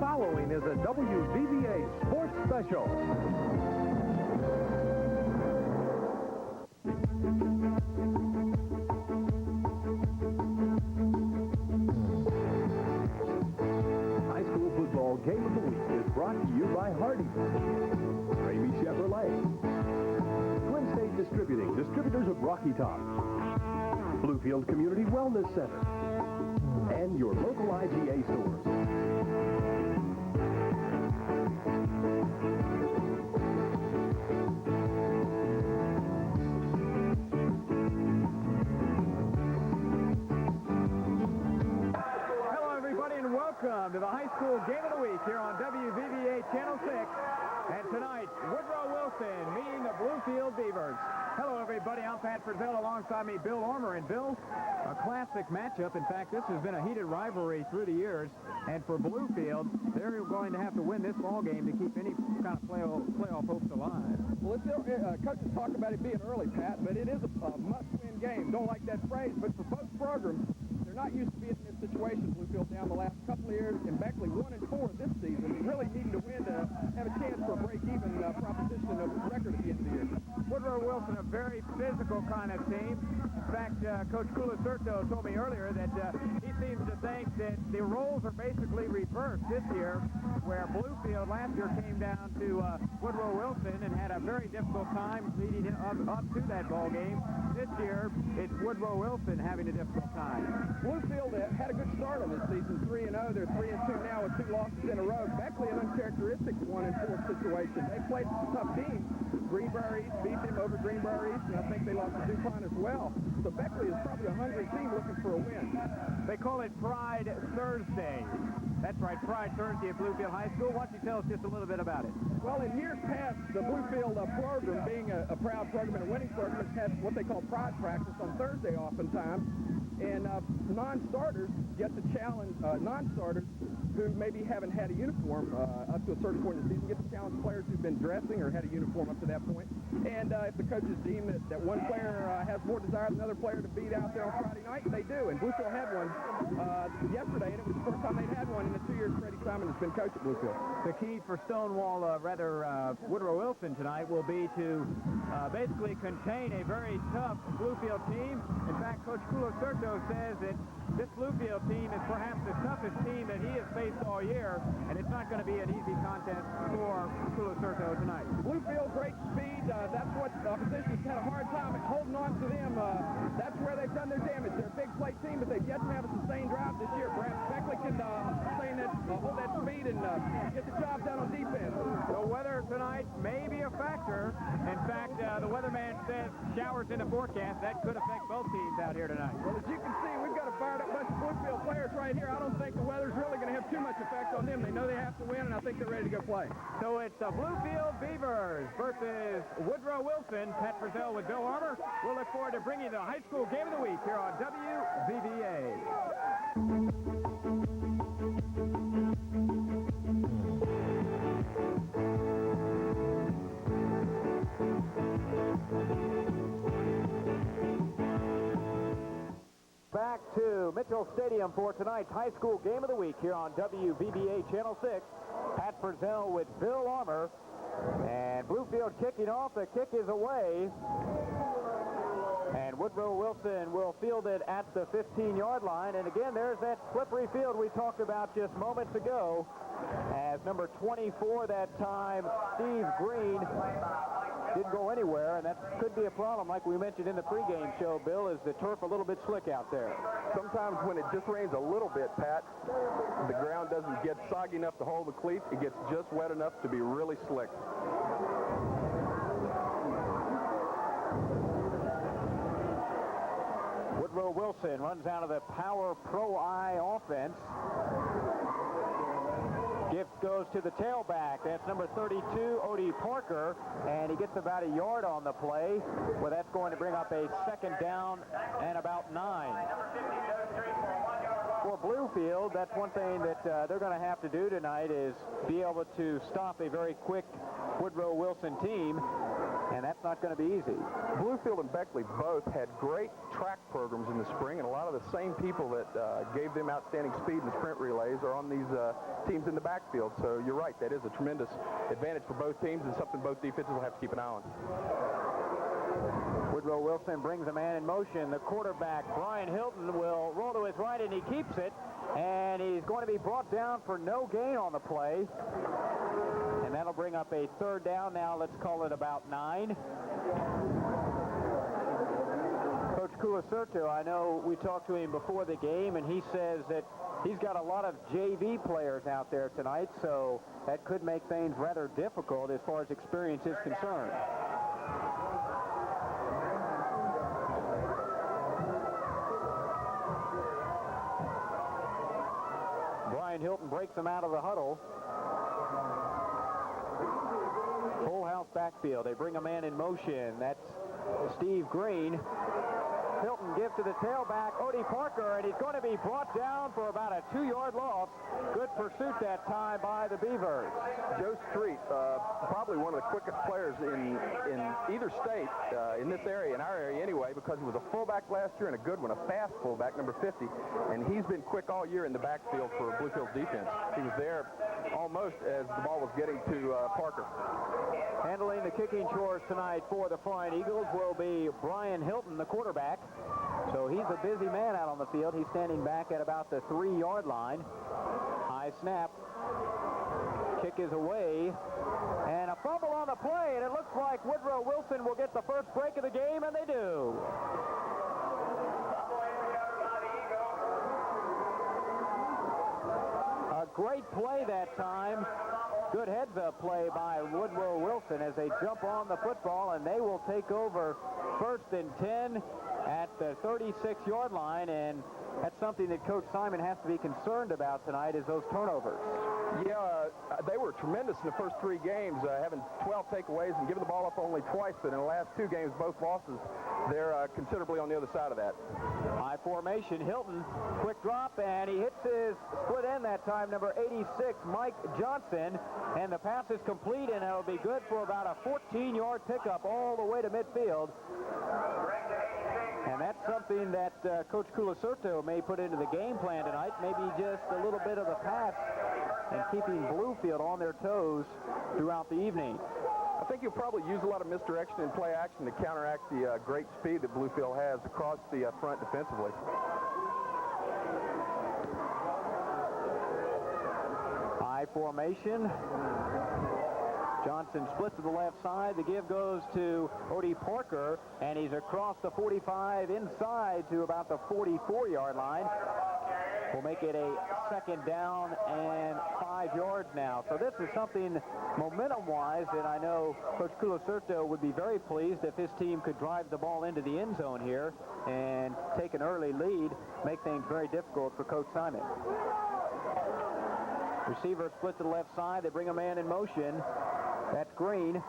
following is a WVBA Sports Special. High school football game of the week is brought to you by Hardee's, Ramey Chevrolet, Twin State Distributing, distributors of Rocky Top, Bluefield Community Wellness Center, and your local IGA stores. Hello, everybody, and welcome to the high school game of the week here on WVBA Channel 6. And tonight, Woodrow Wilson meeting the Bluefield Beavers. Hello, everybody. I'm Pat Frizzell. Alongside me, Bill Ormer. And Bill, a classic matchup. In fact, this has been a heated rivalry through the years. And for Bluefield, they're going to have to win this ball game to keep any kind of playoff hopes alive. Well, coaches talk about it being early, Pat, but it is a must-win game. Don't like that phrase, but for both programs, they're not used to being in this situation. Bluefield down the last couple of years, and Beckley 1-4 this season. Really needing to win to have a chance for a break-even proposition of record at the end of the year. Woodrow Wilson, a very physical kind of team. In fact, Coach Culacerto told me earlier that he seems to think that the roles are basically reversed this year, where Bluefield last year came down to Woodrow Wilson and had a very difficult time leading up to that ball game. This year, it's Woodrow Wilson having a difficult time. Bluefield had a good start on this season, 3-0. They're 3-2 now with 2 losses in a row. Beckley, an uncharacteristic 1-4 situation. They played some tough teams. Greenbrier East beat them over Greenbrier East, and I think they lost to DuPont as well. So Beckley is probably a hungry team looking for a win. They call it Pride Thursday. That's right, Pride Thursday at Bluefield High School. Why don't you tell us just a little bit about it? Well, in years past, the Bluefield program, being a proud program and a winning program, has had what they call pride practice on Thursday oftentimes. And non-starters get to challenge non-starters who maybe haven't had a uniform up to a certain point in the season, get to challenge players who've been dressing or had a uniform up to that point. And if the coaches deem that one player has more desire than another player to beat out there on Friday night, they do. And Bluefield had one yesterday, and it was the first time they'd had one in the 2 years Freddie Simon has been coach at Bluefield. The key for Stonewall, Woodrow Wilson tonight will be to basically contain a very tough Bluefield team. In fact, Coach Culacerto says that this Bluefield team is perhaps the toughest team that he has faced all year, and it's not going to be an easy contest for Culacerto tonight. Bluefield, great speed. That's what the opposition's had a hard time holding on to them. That's where they've done their damage. They're a big play team, but they've yet to have a sustained drive this year. Perhaps Beckley can hold that speed and get the job done on defense. The weather tonight may be a factor. In fact, the weatherman says showers in the forecast. That could affect both teams out here tonight. Well, as you can see, we've got a fired-up bunch of Bluefield players right here. I don't think the weather's really going to have too much effect on them. They know they have to win, and I think they're ready to go play. So it's the Bluefield Beavers versus Woodrow Wilson. Pat Frizzell with Bill Armour. We'll look forward to bringing the high school game of the week here on WVBA. Back to Mitchell Stadium for tonight's high school game of the week here on WVBA Channel 6. Pat Frizzell with Bill Armour. And Bluefield kicking off. The kick is away. And Woodrow Wilson will field it at the 15-yard line. And again, there's that slippery field we talked about just moments ago. As number 24 that time, Steve Green, didn't go anywhere, and that could be a problem, like we mentioned in the pregame show, Bill, is the turf a little bit slick out there. Sometimes when it just rains a little bit, Pat, the ground doesn't get soggy enough to hold the cleats. It gets just wet enough to be really slick. Woodrow Wilson runs out of the Power Pro I offense. Gift goes to the tailback. That's number 32, Odie Parker, and he gets about a yard on the play. Well, that's going to bring up a second down and about 9. for Bluefield, that's one thing that they're going to have to do tonight is be able to stop a very quick Woodrow Wilson team, and that's not going to be easy. Bluefield and Beckley both had great track programs in the spring, and a lot of the same people that gave them outstanding speed in the sprint relays are on these teams in the backfield. So you're right, that is a tremendous advantage for both teams and something both defenses will have to keep an eye on. Woodrow Wilson brings a man in motion. The quarterback, Brian Hilton, will roll to his right, and he keeps it. And he's going to be brought down for no gain on the play. And that'll bring up a third down now. Let's call it about 9. Coach Culasurto, I know we talked to him before the game, and he says that he's got a lot of JV players out there tonight, so that could make things rather difficult as far as experience is concerned. Brian Hilton breaks him out of the huddle. Full house backfield. They bring a man in motion. That's Steve Green. Hilton gives to the tailback, Odie Parker, and he's going to be brought down for about a 2-yard loss. Good pursuit that time by the Beavers. Joe Street, probably one of the quickest players in either state, in this area, in our area anyway, because he was a fullback last year and a good one, a fast fullback, number 50, and he's been quick all year in the backfield for Bluefield's defense. He was there almost as the ball was getting to Parker. Handling the kicking chores tonight for the Flying Eagles will be Brian Hilton, the quarterback. So he's a busy man out on the field. He's standing back at about the 3-yard line. High snap. Kick is away. And a fumble on the play, and it looks like Woodrow Wilson will get the first break of the game, and they do. A great play that time. Good heads-up play by Woodrow Wilson as they jump on the football, and they will take over 1st and 10 at the 36-yard line, and that's something that Coach Simon has to be concerned about tonight is those turnovers. Yeah, they were tremendous in the first 3 games, having 12 takeaways and giving the ball up only twice, but in the last 2 games, both losses, they're considerably on the other side of that. High formation, Hilton, quick drop, and he hits his split end that time, number 86, Mike Johnson, and the pass is complete, and it'll be good for about a 14-yard pickup all the way to midfield. And that's something that Coach Culasurto may put into the game plan tonight, maybe just a little bit of the pass and keeping Bluefield on their toes throughout the evening. I think you'll probably use a lot of misdirection and play action to counteract the great speed that Bluefield has across the front defensively. High formation. Johnson splits to the left side. The give goes to Odie Parker, and he's across the 45 inside to about the 44-yard line. We'll make it a 2nd down and 5 yards now. So this is something momentum-wise that I know Coach Culasurto would be very pleased if his team could drive the ball into the end zone here and take an early lead, make things very difficult for Coach Simon. Receiver split to the left side. They bring a man in motion. That's Green.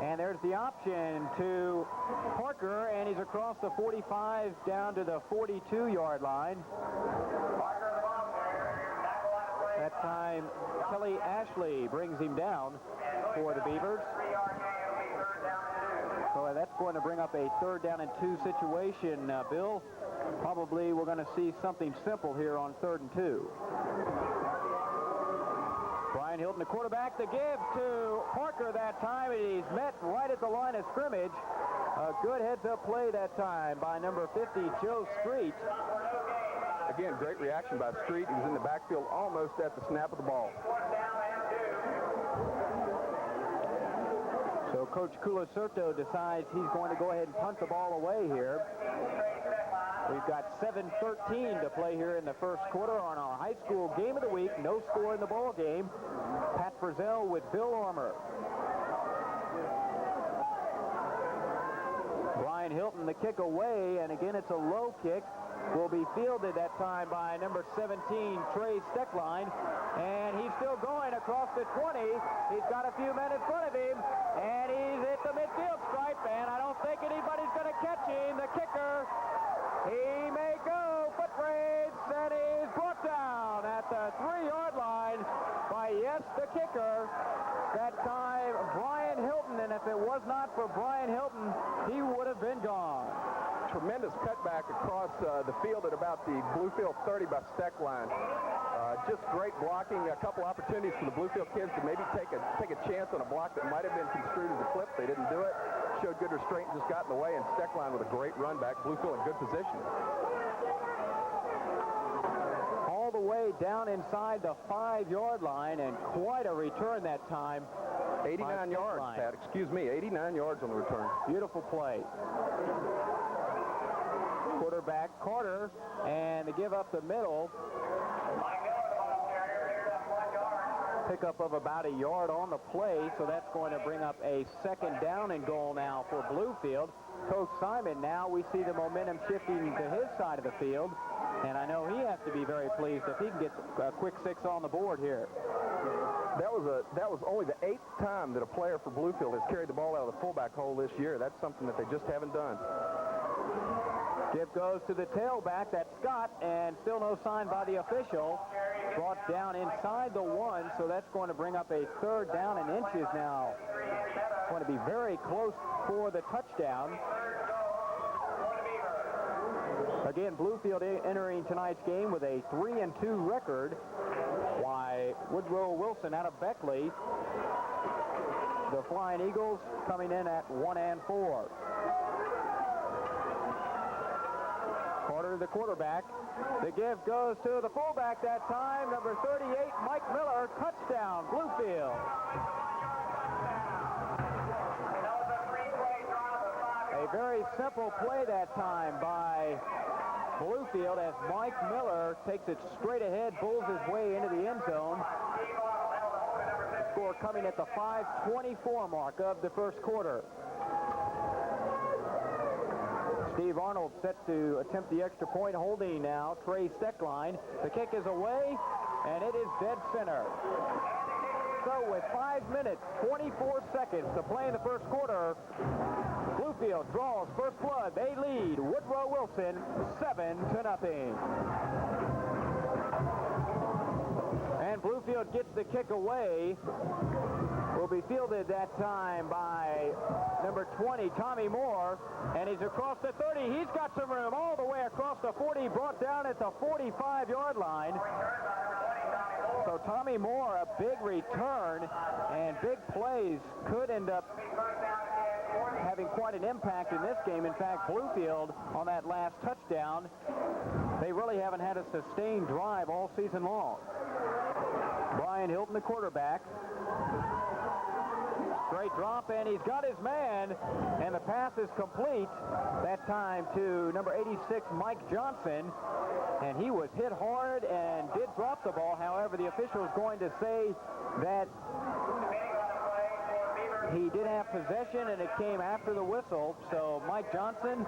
And there's the option to Parker, and he's across the 45 down to the 42-yard line. That time, Kelly Ashley brings him down for the Beavers. So that's going to bring up a 3rd down and 2 situation, Bill. Probably we're going to see something simple here on 3rd and 2. Brian Hilton, the quarterback, the give to Parker that time, and he's met right at the line of scrimmage. A good heads-up play that time by number 50, Joe Street. Again, great reaction by Street. He was in the backfield almost at the snap of the ball. So Coach Culasurto decides he's going to go ahead and punt the ball away here. We've got 7:13 to play here in the first quarter on our high school game of the week. No score in the ball game. Pat Frizzell with Bill Armour. Brian Hilton, the kick away, and again it's a low kick. Will be fielded that time by number 17, Trey Steckline. And he's still going across the 20. He's got a few men in front of him, and he's at the midfield stripe, and I don't think anybody's going to catch him. The kicker, he may go. Foot race, and he's brought he would have been gone. Tremendous cutback across the field at about the Bluefield 30 by Steckline. Just great blocking. A couple opportunities for the Bluefield kids to maybe take a chance on a block that might have been construed as a clip. They didn't do it. Showed good restraint and just got in the way, and Steckline with a great run back. Bluefield in good position. All the way down inside the 5-yard line, and quite a return that time. 89 yards, Pat. Excuse me, 89 yards on the return. Beautiful play. Quarterback Carter, and to give up the middle. Pickup of about a yard on the play, so that's going to bring up a 2nd down and goal now for Bluefield. Coach Simon, now we see the momentum shifting to his side of the field, and I know he has to be very pleased if he can get a quick 6 on the board here. That was only the 8th time that a player for Bluefield has carried the ball out of the fullback hole this year. That's something that they just haven't done. Give goes to the tailback, that's Scott, and still no sign by the official. Brought down inside the 1, so that's going to bring up a 3rd down and inches now. It's going to be very close for the touchdown. Again, Bluefield entering tonight's game with a 3-2 record, while Woodrow Wilson out of Beckley, the Flying Eagles, coming in at 1-4. Carter, the quarterback. The give goes to the fullback that time, number 38, Mike Miller. Touchdown, Bluefield. A very simple play that time by Bluefield as Mike Miller takes it straight ahead, pulls his way into the end zone. The score coming at the 5:24 mark of the first quarter. Steve Arnold set to attempt the extra point, holding now Trey Steckline. The kick is away, and it is dead center. So with 5 minutes, 24 seconds to play in the first quarter, Bluefield draws first blood. They lead Woodrow Wilson 7-0. And Bluefield gets the kick away. Will be fielded that time by number 20, Tommy Moore, and he's across the 30. He's got some room all the way across the 40, brought down at the 45-yard line. So Tommy Moore, a big return, and big plays could end up having quite an impact in this game. In fact, Bluefield, on that last touchdown, they really haven't had a sustained drive all season long. Brian Hilton, the quarterback. Great drop, and he's got his man, and the pass is complete. That time to number 86, Mike Johnson, and he was hit hard and did drop the ball. However, the official is going to say that he did have possession, and it came after the whistle. So Mike Johnson,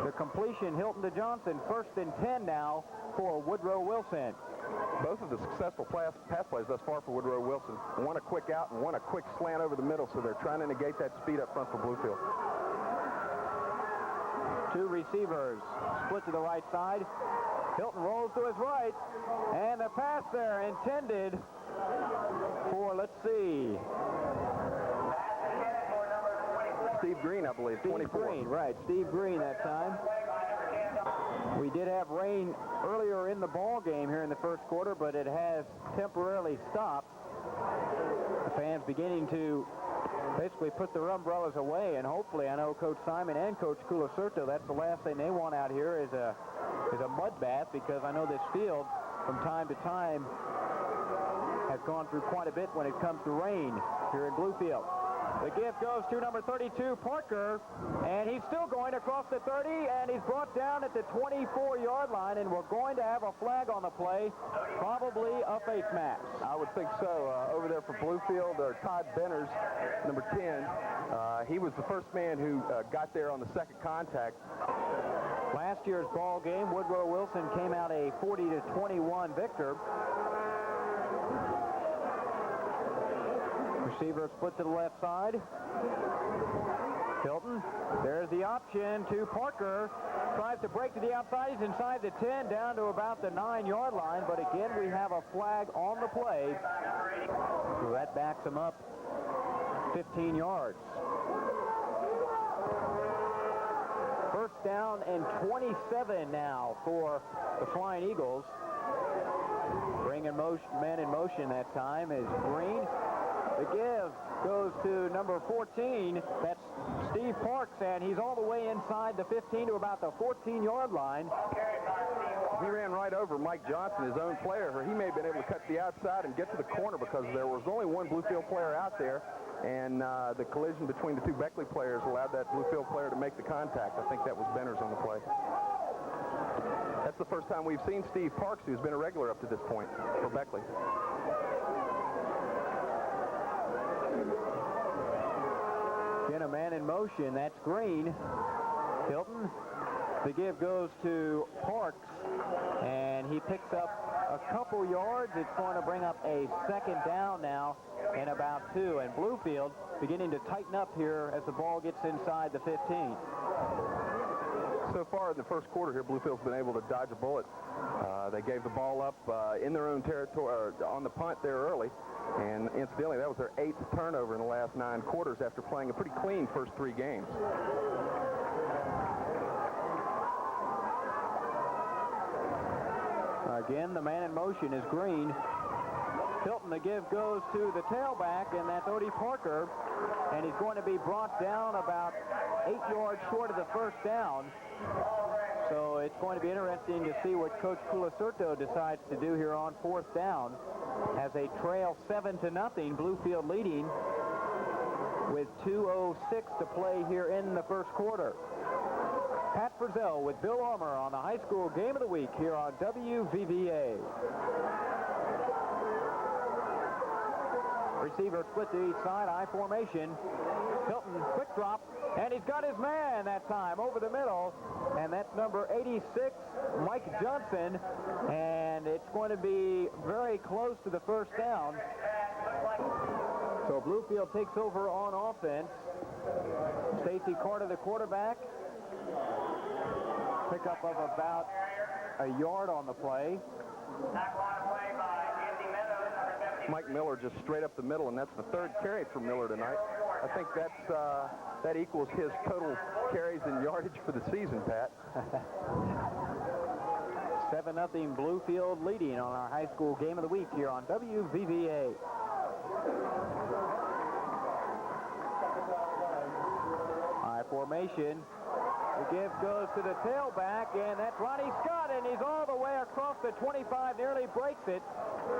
the completion, Hilton to Johnson, 1st and 10 now for Woodrow Wilson. Both of the successful pass plays thus far for Woodrow Wilson. One a quick out and one a quick slant over the middle, so they're trying to negate that speed up front for Bluefield. 2 receivers split to the right side. Hilton rolls to his right, and the pass there intended for, let's see, Steve Green, I believe, 24. Green, right, Steve Green that time. We did have rain earlier in the ball game here in the first quarter, but it has temporarily stopped. The fans beginning to basically put their umbrellas away, and hopefully, I know Coach Simon and Coach Culacerto, that's the last thing they want out here is a mud bath, because I know this field from time to time has gone through quite a bit when it comes to rain here in Bluefield. The give goes to number 32, Parker, and he's still going across the 30, and he's brought down at the 24-yard line, and we're going to have a flag on the play, probably a face mask. I would think so. Over there for Bluefield, Todd Benners, number 10. He was the first man who got there on the second contact. Last year's ball game, Woodrow Wilson came out a 40-21 victor. Receiver split to the left side. Hilton, there's the option to Parker. Tries to break to the outside. He's inside the 10, down to about the 9-yard line. But again, we have a flag on the play. So that backs him up 15 yards. down and 27 now for the Flying Eagles. Bringing man in motion that time is Green. The give goes to number 14. That's Steve Parks, and he's all the way inside the 15 to about the 14-yard line. He ran right over Mike Johnson, his own player. He may have been able to cut to the outside and get to the corner because there was only one Bluefield player out there, and the collision between the two Beckley players allowed that Bluefield player to make the contact. I think that was Benners on the play. That's the first time we've seen Steve Parks, who's been a regular up to this point for Beckley. Again, a man in motion. That's Green. Hilton. The give goes to Parks, and he picks up a couple yards. It's going to bring up a second down now and about 2. And Bluefield beginning to tighten up here as the ball gets inside the 15. So far in the first quarter here, Bluefield's been able to dodge a bullet. They gave the ball up in their own territory on the punt there early. And incidentally, that was their 8th turnover in the last 9 quarters after playing a pretty clean first 3 games. Again, the man in motion is Green. Hilton, the give goes to the tailback, and that's Odie Parker. And he's going to be brought down about 8 yards short of the first down. So it's going to be interesting to see what Coach Culasurto decides to do here on 4th down. As they trail 7-0, Bluefield leading with 2:06 to play here in the first quarter. Pat Frizzell with Bill Armour on the high school game of the week here on WVVA. Receiver split to each side, I formation. Hilton, quick drop, and he's got his man that time over the middle, and that's number 86, Mike Johnson, and it's going to be very close to the first down. So Bluefield takes over on offense. Stacy Carter, the quarterback. Pickup of about a yard on the play. Mike Miller just straight up the middle, and that's the 3rd carry for Miller tonight. I think that equals his total carries and yardage for the season, Pat. 7-0 Bluefield leading on our high school game of the week here on WVVA. High formation. The give goes to the tailback, and that's Ronnie Scott, and he's all the way across the 25, nearly breaks it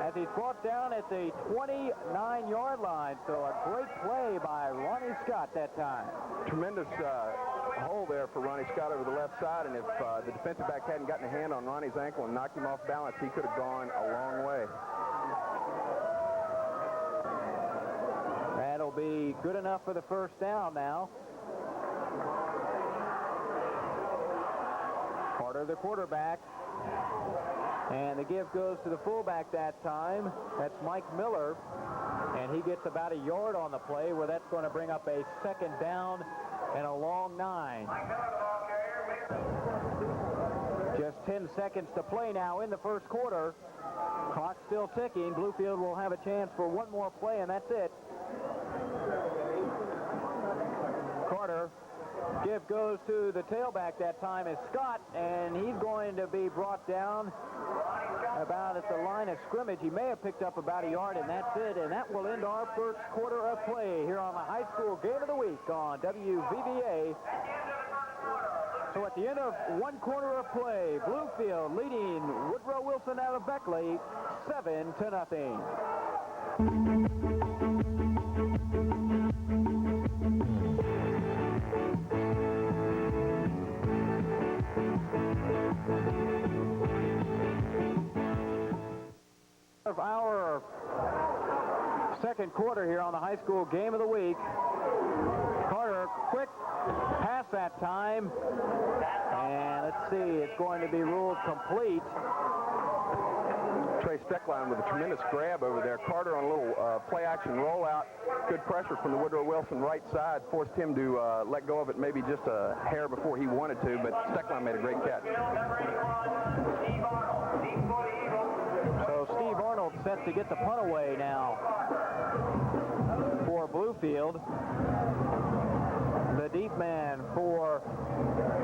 as he's brought down at the 29-yard line. So a great play by Ronnie Scott that time. Tremendous hole there for Ronnie Scott over the left side, and if the defensive back hadn't gotten a hand on Ronnie's ankle and knocked him off balance, he could have gone a long way. That'll be good enough for the first down now. Carter, the quarterback, and the give goes to the fullback that time. That's Mike Miller, and he gets about a yard on the play, where that's going to bring up a second down and a long 9. Just 10 seconds to play now in the first quarter. Clock still ticking. Bluefield will have a chance for one more play, and that's it. Carter. Give goes to the tailback that time is Scott, and he's going to be brought down about at the line of scrimmage. He may have picked up about a yard, and that's it. And that will end our first quarter of play here on the high school game of the week on WVVA. So at the end of one quarter of play, Bluefield leading Woodrow Wilson out of Beckley 7-0. Of our second quarter here on the high school game of the week. Carter, quick pass that time, and let's see, it's going to be ruled complete. Trey Steckline with a tremendous grab over there. Carter on a little play-action rollout. Good pressure from the Woodrow Wilson right side. Forced him to let go of it maybe just a hair before he wanted to, but Steckline made a great catch. So Steve Arnold set to get the punt away now for Bluefield. The deep man for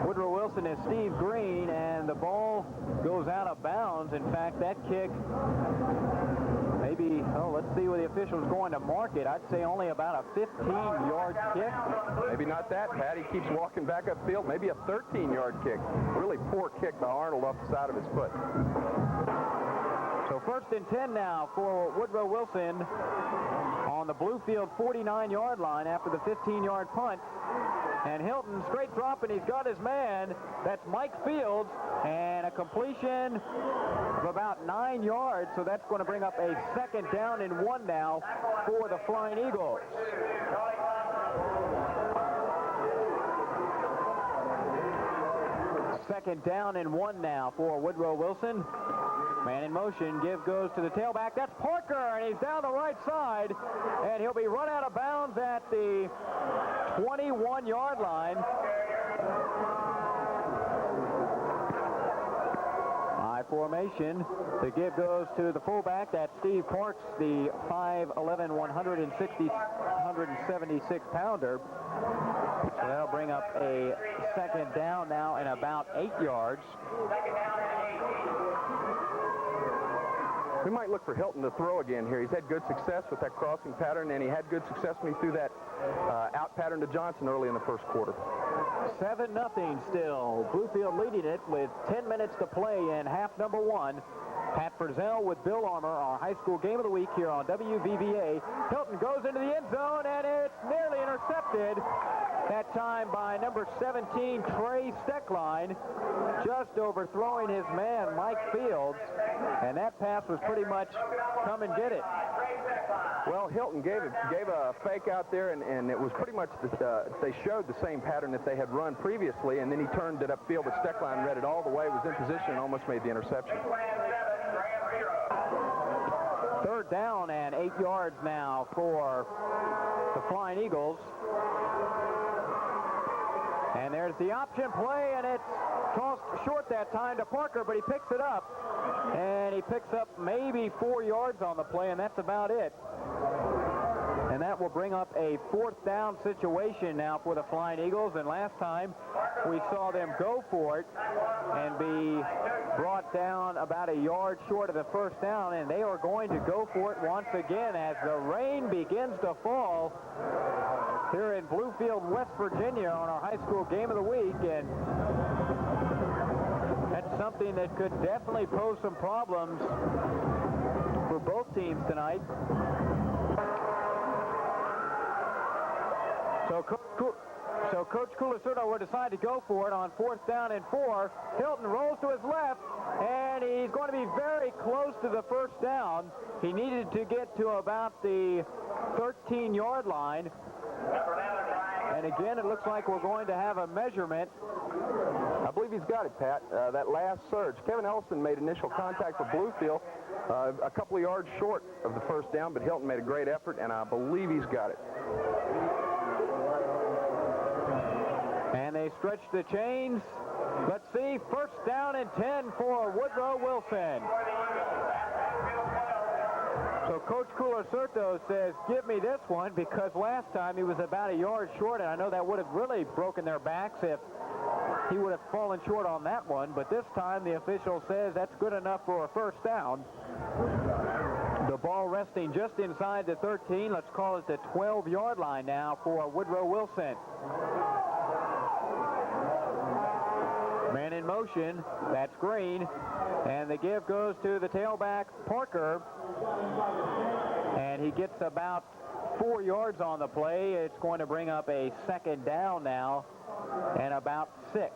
Woodrow Wilson Wilson is Steve Green, and the ball goes out of bounds. In fact, that kick, maybe, let's see where the official's going to mark it. I'd say only about a 15-yard kick. Maybe not that, Pat. He keeps walking back upfield. Maybe a 13-yard kick. Really poor kick by Arnold off the side of his foot. So 1st and 10 now for Woodrow Wilson on the Bluefield 49-yard line after the 15-yard punt. And Hilton straight drop, and he's got his man. That's Mike Fields, and a completion of about 9 yards. So that's going to bring up a 2nd down and 1 now for the Flying Eagles. Second down and 1 now for Woodrow Wilson. Man in motion, give goes to the tailback. That's Parker, and he's down the right side, and he'll be run out of bounds at the 21-yard line. High formation. The give goes to the fullback. That's Steve Parks, the 5'11", 176-pounder. So that'll bring up a 2nd down now and about 8 yards. We might look for Hilton to throw again here. He's had good success with that crossing pattern, and he had good success when he threw that out pattern to Johnson early in the first quarter. 7-0 still. Bluefield leading it with 10 minutes to play in half number 1. Pat Frizzell with Bill Armour, our high school game of the week here on WVVA. Hilton goes into the end zone, and it's nearly intercepted. That time by number 17, Trey Steckline, just overthrowing his man, Mike Fields. And that pass was pretty much come and get it. Well, Hilton gave a fake out there, and it was pretty much, they showed the same pattern that they had run previously, and then he turned it upfield, but Steckline read it all the way, was in position, and almost made the interception. 3rd down and 8 yards now for the Flying Eagles. And there's the option play, and it's tossed short that time to Parker, but he picks it up. And he picks up maybe 4 yards on the play, and that's about it. And that will bring up a 4th down situation now for the Flying Eagles. And last time we saw them go for it and be brought down about a yard short of the 1st down, and they are going to go for it once again as the rain begins to fall here in Bluefield, West Virginia on our high school game of the week. And that's something that could definitely pose some problems for both teams tonight. So Coach Culasurdo will decide to go for it on 4th down and 4. Hilton rolls to his left, and he's going to be very close to the 1st down. He needed to get to about the 13-yard line. And again, it looks like we're going to have a measurement. I believe he's got it, Pat. That last surge. Kevin Ellison made initial contact with Bluefield, a couple of yards short of the 1st down, but Hilton made a great effort, and I believe he's got it. And they stretch the chains. Let's see, 1st down and 10 for Woodrow Wilson. So Coach Culasurdo says, give me this one, because last time he was about a yard short, and I know that would have really broken their backs if he would have fallen short on that one. But this time the official says that's good enough for a 1st down. The ball resting just inside the 13. Let's call it the 12-yard line now for Woodrow Wilson. Man in motion, that's Green, and the give goes to the tailback, Parker, and he gets about 4 yards on the play. It's going to bring up a 2nd down now and about 6.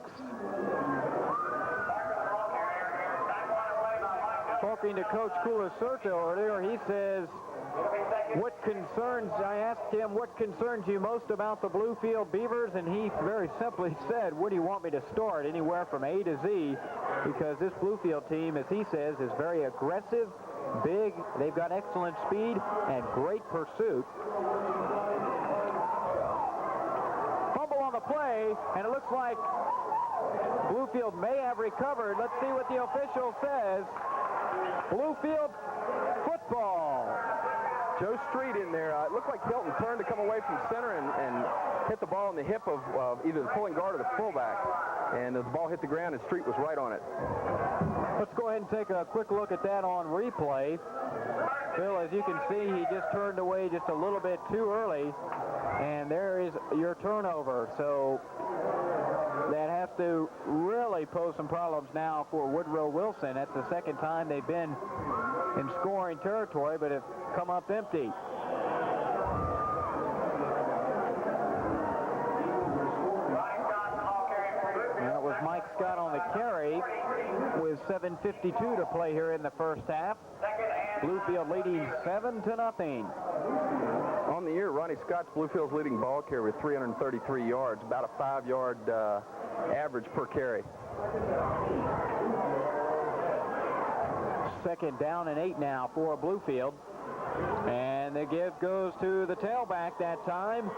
Talking to Coach Culasurdo earlier, he says, I asked him what concerns you most about the Bluefield Beavers, and he very simply said, where do you want me to start? Anywhere from A to Z, because this Bluefield team, as he says, is very aggressive, big, they've got excellent speed, and great pursuit. Fumble on the play, and it looks like Bluefield may have recovered. Let's see what the official says. Bluefield football. Joe Street in there. It looked like Hilton turned to come away from center and hit the ball in the hip of either the pulling guard or the fullback. and the ball hit the ground, and Street was right on it. Let's go ahead and take a quick look at that on replay. Bill, as you can see, he just turned away just a little bit too early, and there is your turnover. So that has to really pose some problems now for Woodrow Wilson. That's the second time they've been in scoring territory, but have come up empty. That was Mike Scott on the carry with 7:52 to play here in the first half. Bluefield leading 7-0. On the year, Ronnie Scott's Bluefield's leading ball carrier with 333 yards, about a 5-yard average per carry. Second down and 8 now for Bluefield. And the give goes to the tailback that time,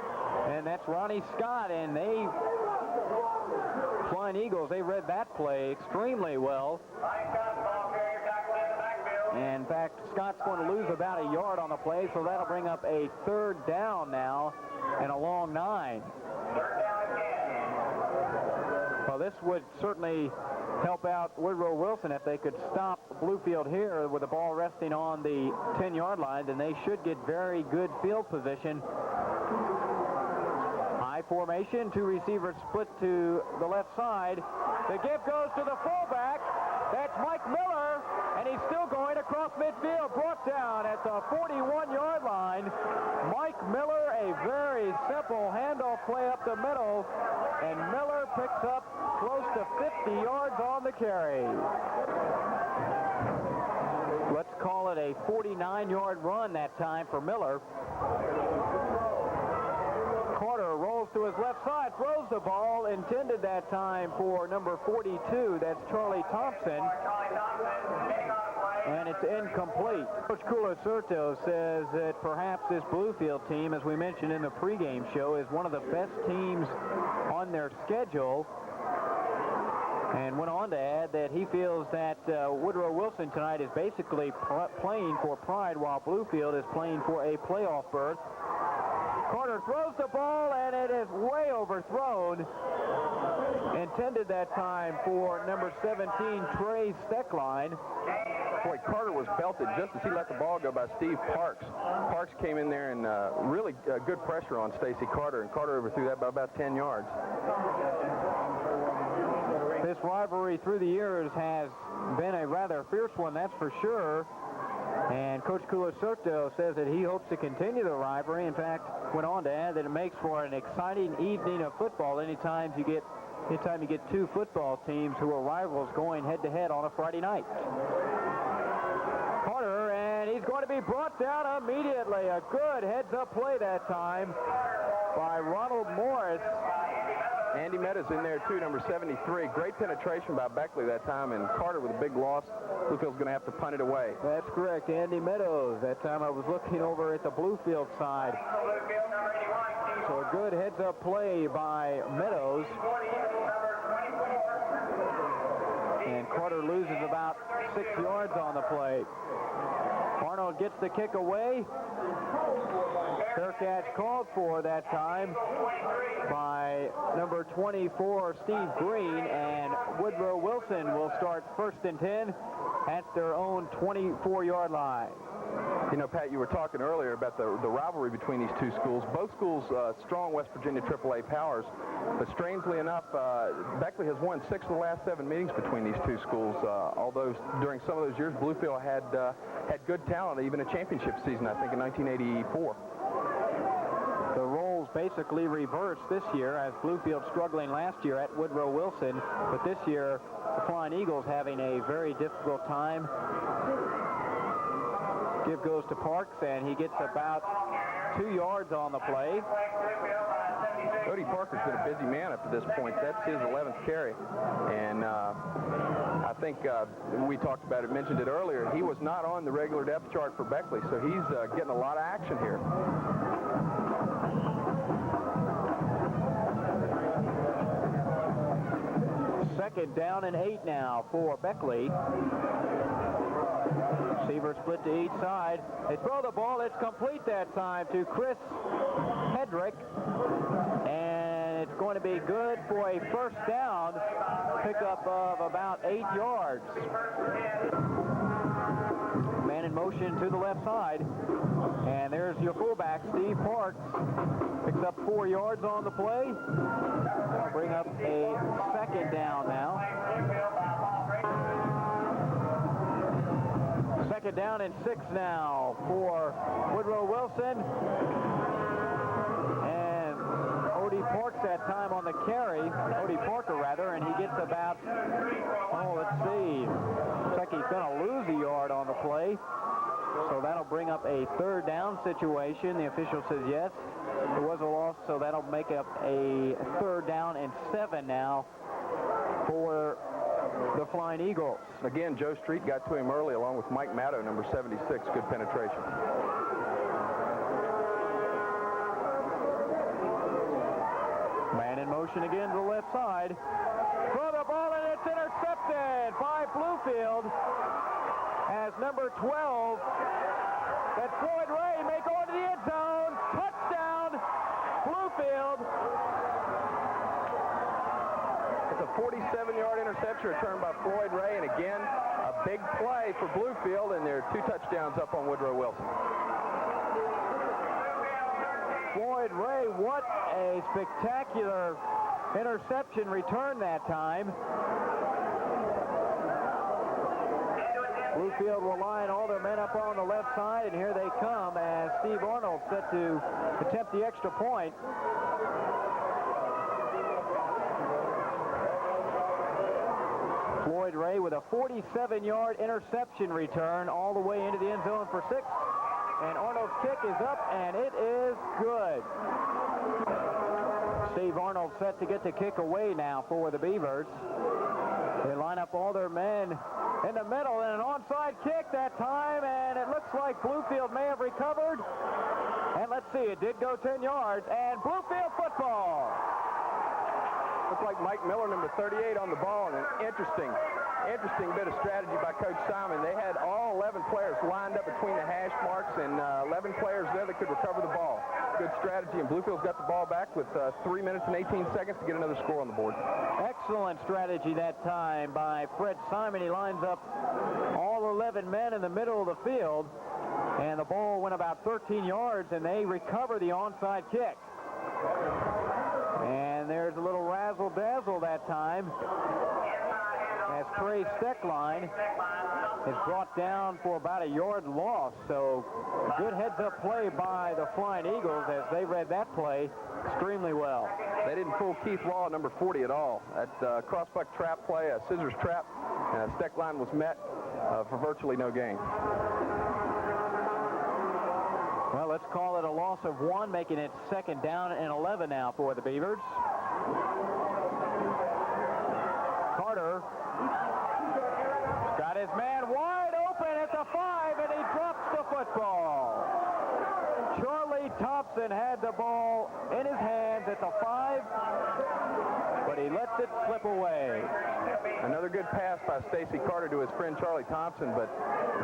and that's Ronnie Scott. And they, Flying Eagles, they read that play extremely well. And in fact, Scott's going to lose about a yard on the play, so that'll bring up a third down now and a long 9. Well, this would certainly help out Woodrow Wilson if they could stop Bluefield here with the ball resting on the 10-yard line. Then they should get very good field position. High formation, 2 receivers split to the left side. The give goes to the fullback. That's Mike Miller, and he's still going across midfield, brought down at the 41-yard line. Mike Miller, a very simple handoff play up the middle, and Miller picks up close to 50 yards on the carry. Let's call it a 49-yard run that time for Miller. Carter rolls to his left side, throws the ball, intended that time for number 42. That's Charlie Thompson. And it's incomplete. Coach Culocerto says that perhaps this Bluefield team, as we mentioned in the pregame show, is one of the best teams on their schedule. And went on to add that he feels that Woodrow Wilson tonight is basically playing for pride while Bluefield is playing for a playoff berth. Carter throws the ball, and it is way overthrown. Intended that time for number 17, Trey Steckline. Boy, Carter was belted just as he let the ball go by Steve Parks. Parks came in there and really good pressure on Stacy Carter, and Carter overthrew that by about 10 yards. This rivalry through the years has been a rather fierce one, that's for sure. And Coach Culocerto says that he hopes to continue the rivalry. In fact, went on to add that it makes for an exciting evening of football anytime you get 2 football teams who are rivals going head-to-head on a Friday night. Carter, and he's going to be brought down immediately. A good heads-up play that time by Ronald Morris. Andy Meadows in there, too, number 73. Great penetration by Beckley that time, and Carter with a big loss. Bluefield's going to have to punt it away. That's correct, Andy Meadows. That time I was looking over at the Bluefield side. So a good heads-up play by Meadows. And Carter loses about 6 yards on the play. Arnold gets the kick away. Fair catch called for that time by number 24, Steve Green, and Woodrow Wilson will start 1st and 10 at their own 24-yard line. You know, Pat, you were talking earlier about the rivalry between these 2 schools. Both schools strong West Virginia AAA powers, but strangely enough, Beckley has won 6 of the last 7 meetings between these 2 schools, although during some of those years, Bluefield had good talent, even a championship season, I think, in 1984. The roles basically reversed this year, as Bluefield struggling last year at Woodrow Wilson, but this year the Flying Eagles having a very difficult time. Give goes to Parks, and he gets about 2 yards on the play. Cody Parker's been a busy man up to this point. That's his 11th carry. And I think we talked about it, mentioned it earlier. He was not on the regular depth chart for Beckley, so he's getting a lot of action here. Second down and 8 now for Beckley. Receivers split to each side. They throw the ball. It's complete that time to Chris Hedrick. And it's going to be good for a first down, pickup of about 8 yards. Man in motion to the left side. And there's your fullback, Steve Parks. Picks up 4 yards on the play. That'll bring up a second down now. Second down and 6 now for Woodrow Wilson. And Odie Parks that time on the carry. Odie Parker, rather, and he gets about, let's see. Looks like he's going to lose a yard on the play. So that'll bring up a third down situation. The official says yes. It was a loss, so that'll make up a third down and 7 now for the Flying Eagles. Again, Joe Street got to him early along with Mike Matto, number 76. Good penetration. Man in motion again to the left side. Throw the ball, and it's intercepted by Bluefield. As number 12, that Floyd Ray may go into the end zone. Touchdown, Bluefield. It's a 47-yard interception returned by Floyd Ray, and again, a big play for Bluefield, and there are 2 touchdowns up on Woodrow Wilson. Floyd Ray, what a spectacular interception return that time. Bluefield will line all their men up on the left side, and here they come as Steve Arnold set to attempt the extra point. Floyd Ray with a 47-yard interception return all the way into the end zone for 6. And Arnold's kick is up, and it is good. Steve Arnold set to get the kick away now for the Beavers. They line up all their men in the middle, and an onside kick that time, and it looks like Bluefield may have recovered. And let's see, it did go 10 yards, and Bluefield football. Looks like Mike Miller, number 38, on the ball, and an interesting bit of strategy by Coach Simon. They had all 11 players lined up between the hash marks, and 11 players there that could recover the ball. Good strategy, and Bluefield's got the ball back with 3 minutes and 18 seconds to get another score on the board. Excellent strategy that time by Fred Simon. He lines up all 11 men in the middle of the field, and the ball went about 13 yards, and they recover the onside kick. And there's a little razzle-dazzle that time as Trey Steckline is brought down for about a yard loss. So good heads-up play by the Flying Eagles as they read that play extremely well. They didn't fool Keith Law at number 40 at all. That crossbuck trap play, a scissors trap, Steckline was met for virtually no gain. Well, let's call it a loss of 1, making it second down and 11 now for the Beavers. Carter got his man wide open at the 5, and he drops the football. Charlie Thompson had the ball in his hands at the 5, but he lets it slip away. Another good pass by Stacy Carter to his friend Charlie Thompson, but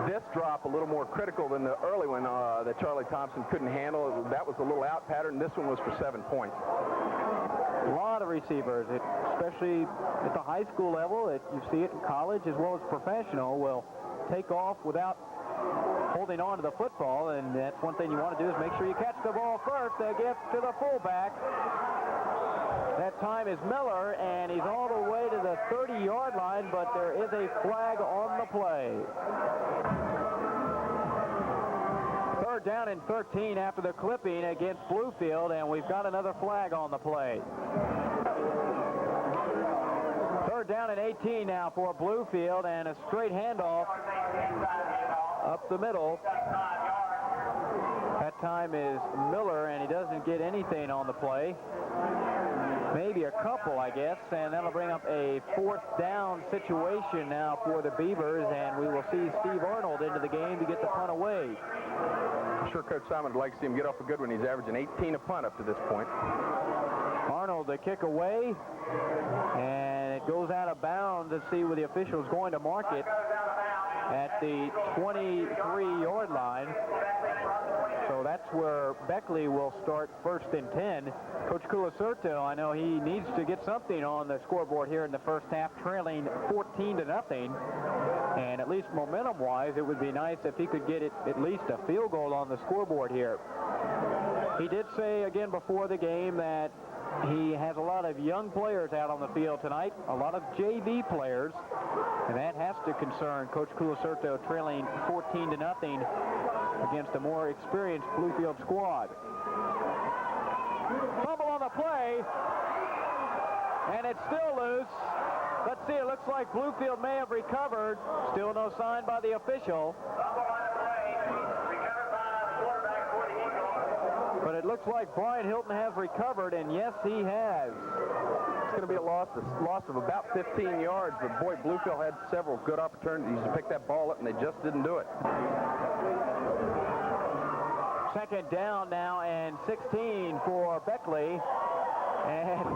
this drop a little more critical than the early one that Charlie Thompson couldn't handle. That was a little out pattern. This one was for 7 points. A lot of receivers, especially at the high school level, you see it in college as well as professional, will take off without holding on to the football, and that's one thing you want to do is make sure you catch the ball first. They get to the fullback. That time is Miller, and he's all the way to the 30-yard line, but there is a flag on the play. Third down and 13 after the clipping against Bluefield, and we've got another flag on the play. Third down and 18 now for Bluefield, and a straight handoff up the middle. That time is Miller, and he doesn't get anything on the play. Maybe a couple, I guess, and that'll bring up a fourth down situation now for the Beavers, and we will see Steve Arnold into the game to get the punt away. I'm sure Coach Simon would like to see him get off a good one. He's averaging 18 a punt up to this point. Arnold, the kick away, and it goes out of bounds. Let's see where the official is going to mark it at the 23-yard line. So So that's where Beckley will start first and 10. Coach Culacerto, I know he needs to get something on the scoreboard here in the first half, trailing 14-0. And at least momentum-wise, it would be nice if he could get at least a field goal on the scoreboard here. He did say again before the game that he has a lot of young players out on the field tonight, a lot of JV players, and that has to concern Coach Culacerto, trailing 14-0 against a more experienced Bluefield squad. Fumble on the play, and it's still loose. Let's see, it looks like Bluefield may have recovered. Still no sign by the official. But it looks like Brian Hilton has recovered, and yes, he has. It's going to be a loss of about 15 yards, but boy, Bluefield had several good opportunities to pick that ball up, and they just didn't do it. Second down now and 16 for Beckley. And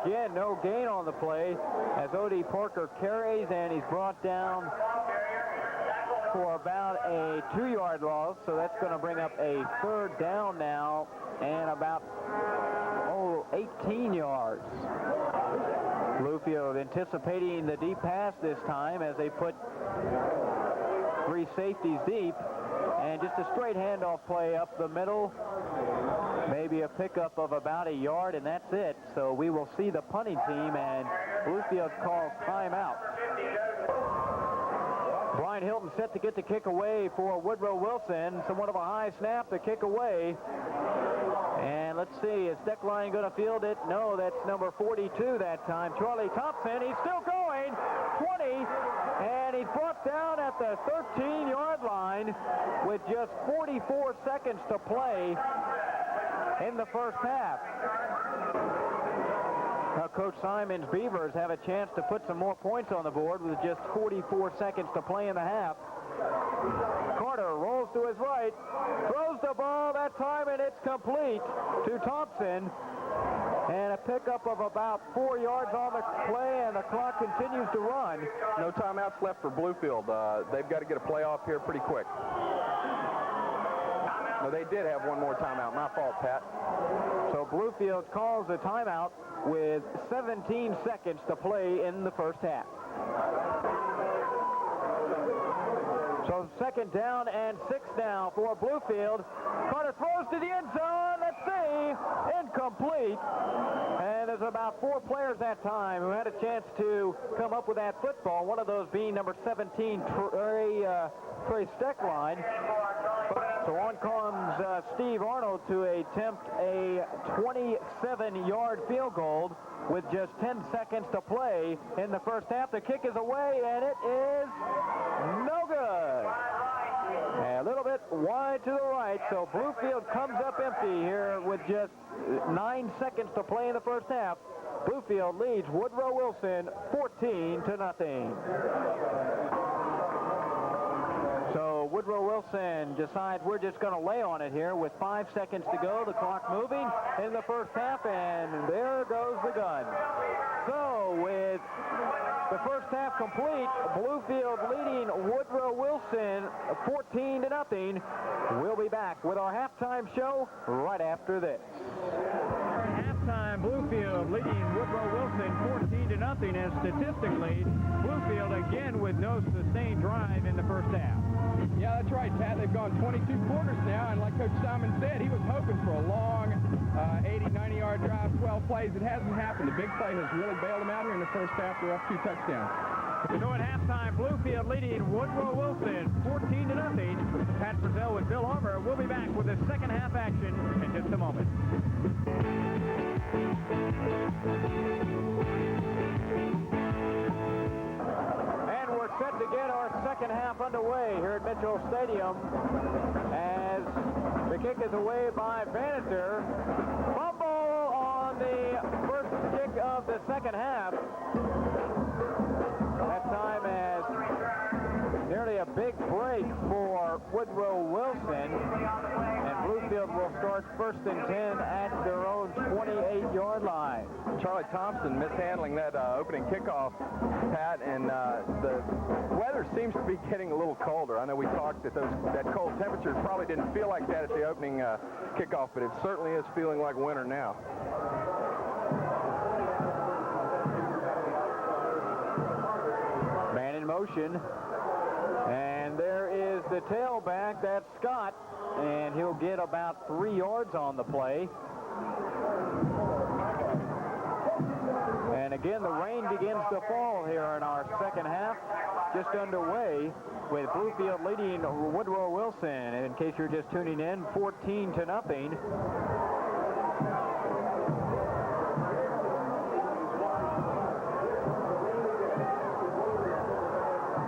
again, no gain on the play as O.D. Parker carries, and he's brought down for about a 2-yard loss. So that's going to bring up a third down now and about 18 yards. Bluefield anticipating the deep pass this time as they put 3 safeties deep, and just a straight handoff play up the middle. Maybe a pickup of about a yard, and that's it. So we will see the punting team, and Bluefield calls timeout. Brian Hilton set to get the kick away for Woodrow Wilson. Somewhat of a high snap, the kick away. And let's see, is Deckline going to field it? No, that's number 42 that time, Charlie Thompson. He's still going, 20, and he's brought down at the 13-yard line with just 44 seconds to play in the first half. Now, Coach Simon's Beavers have a chance to put some more points on the board with just 44 seconds to play in the half. Carter rolls to his right, throws the ball that time, and it's complete to Thompson. And a pickup of about 4 yards on the play, and the clock continues to run. No timeouts left for Bluefield. They've got to get a play off here pretty quick. No, they did have one more timeout. My fault, Pat. So Bluefield calls a timeout with 17 seconds to play in the first half. So second down and 6 now for Bluefield. Carter throws to the end zone. Let's see. Incomplete. And there's about 4 players that time who had a chance to come up with that football. One of those being number 17, Trey Steckline. So on comes Steve Arnold to attempt a 27-yard field goal with just 10 seconds to play in the first half. The kick is away, and it is no good. A little bit wide to the right, so Bluefield comes up empty here with just 9 seconds to play in the first half. Bluefield leads Woodrow Wilson 14-0. So Woodrow Wilson decides we're just going to lay on it here with 5 seconds to go. The clock moving in the first half, and there goes the gun. So with the first half complete, Bluefield leading Woodrow Wilson 14-0. We'll be back with our halftime show right after this. At halftime, Bluefield leading Woodrow Wilson 14-0, and statistically, Bluefield again with no sustained drive in the first half. Yeah, that's right, Pat. They've gone 22 quarters now, and like Coach Simon said, he was hoping for a long 80, 90-yard drive, 12 plays. It hasn't happened. The big play has really bailed them out here in the first half. They're up 2 touchdowns. So at halftime, Bluefield leading Woodrow Wilson 14-0. Pat Frizzell with Bill Armour. We'll be back with the second half action in just a moment. And we're set to get our second half underway here at Mitchell Stadium as the kick is away by Bannister. Fumble on the first kick of the second half. That time as nearly a big break for Woodrow Woodrow Wilson, and Bluefield will start first and 10 at their own 28-yard line. Charlie Thompson mishandling that opening kickoff, Pat, and the weather seems to be getting a little colder. I know we talked that that cold temperature probably didn't feel like that at the opening kickoff, but it certainly is feeling like winter now. Man in motion, and there is the tailback. That's Scott, and he'll get about 3 yards on the play. And again, the rain begins to fall here in our second half, just underway, with Bluefield leading Woodrow Wilson. In case you're just tuning in, 14-0.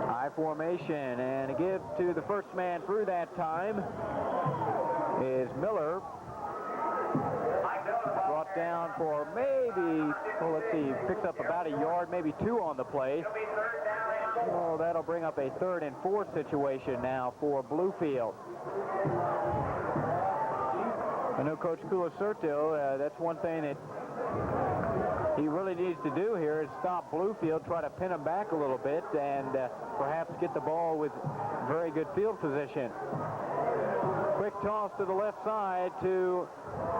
High formation, and a give to the first man through that time is Miller. Brought down for maybe, well, let's see, picks up about a yard, maybe 2 on the play. Oh, that'll bring up a 3rd and 4 situation now for Bluefield. I know Coach Culasurto, that's one thing that he really needs to do here is stop Bluefield, try to pin him back a little bit, and perhaps get the ball with very good field position. Quick toss to the left side to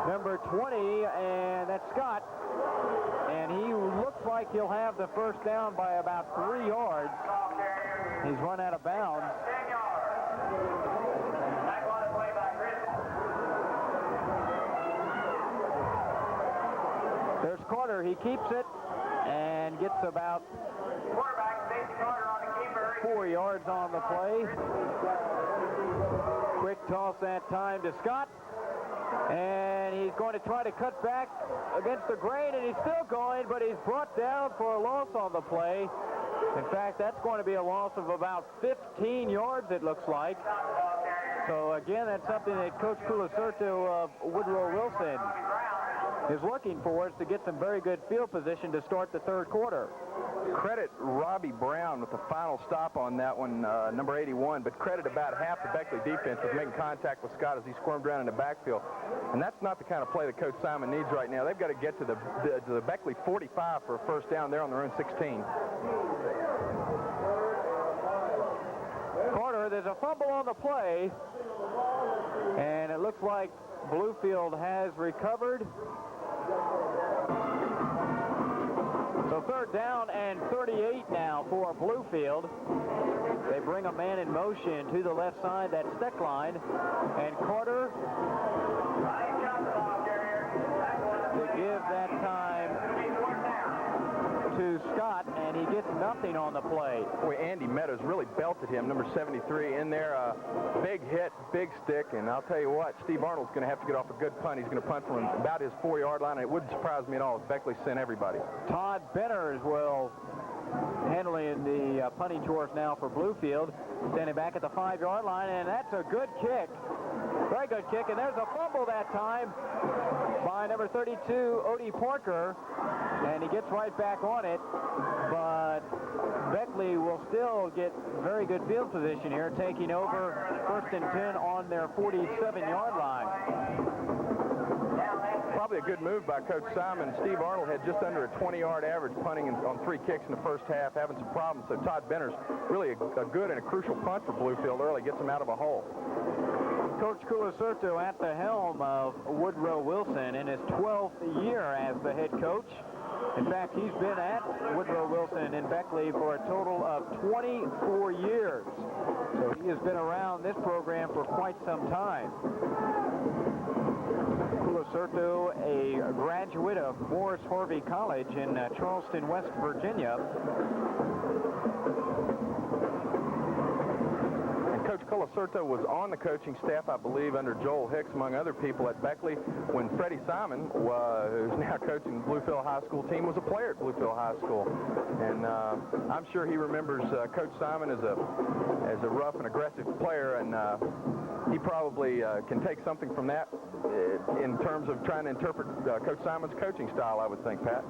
number 20, and that's Scott. And he looks like he'll have the first down by about 3 yards. He's run out of bounds. There's Carter. He keeps it and gets about 4 yards on the play. Quick toss that time to Scott. And he's going to try to cut back against the grain, and he's still going, but he's brought down for a loss on the play. In fact, that's going to be a loss of about 15 yards, it looks like. So, again, that's something that Coach Culasurto of Woodrow Wilson is looking for, is to get some very good field position to start the third quarter. Credit Robbie Brown with the final stop on that one, number 81, but credit about half the Beckley defense with making contact with Scott as he squirmed around in the backfield. And that's not the kind of play that Coach Simon needs right now. They've got to get to the Beckley 45 for a first down there on their own 16. Carter, there's a fumble on the play, and it looks like Bluefield has recovered. So 3rd down and 38 now for Bluefield. They bring a man in motion to the left side, that Steckline, and Carter to give that time to Scott, and he gets nothing on the play. Boy, Andy Meadows really belted him, number 73, in there. Big hit, big stick, and I'll tell you what, Steve Arnold's going to have to get off a good punt. He's going to punt from about his 4-yard line, and it wouldn't surprise me at all if Beckley sent everybody. Todd Benners will handling the punting chores now for Bluefield, standing back at the 5-yard line, and that's a good kick. Very good kick, and there's a fumble that time by number 32, Odie Parker, and he gets right back on it, but Beckley will still get very good field position here, taking over 1st and 10 on their 47-yard line. Probably a good move by Coach Simon. Steve Arnold had just under a 20-yard average punting on 3 kicks in the first half, having some problems, so Todd Benner's really a good and a crucial punt for Bluefield early, gets him out of a hole. Coach Culasurto at the helm of Woodrow Wilson in his 12th year as the head coach. In fact, he's been at Woodrow Wilson in Beckley for a total of 24 years. So he has been around this program for quite some time. Culasurto, a graduate of Morris Harvey College in Charleston, West Virginia. Coach Culasurto was on the coaching staff, I believe, under Joel Hicks, among other people at Beckley, when Freddie Simon, who's now coaching the Bluefield High School team, was a player at Bluefield High School. And I'm sure he remembers Coach Simon as a rough and aggressive player, and he probably can take something from that in terms of trying to interpret Coach Simon's coaching style, I would think, Pat.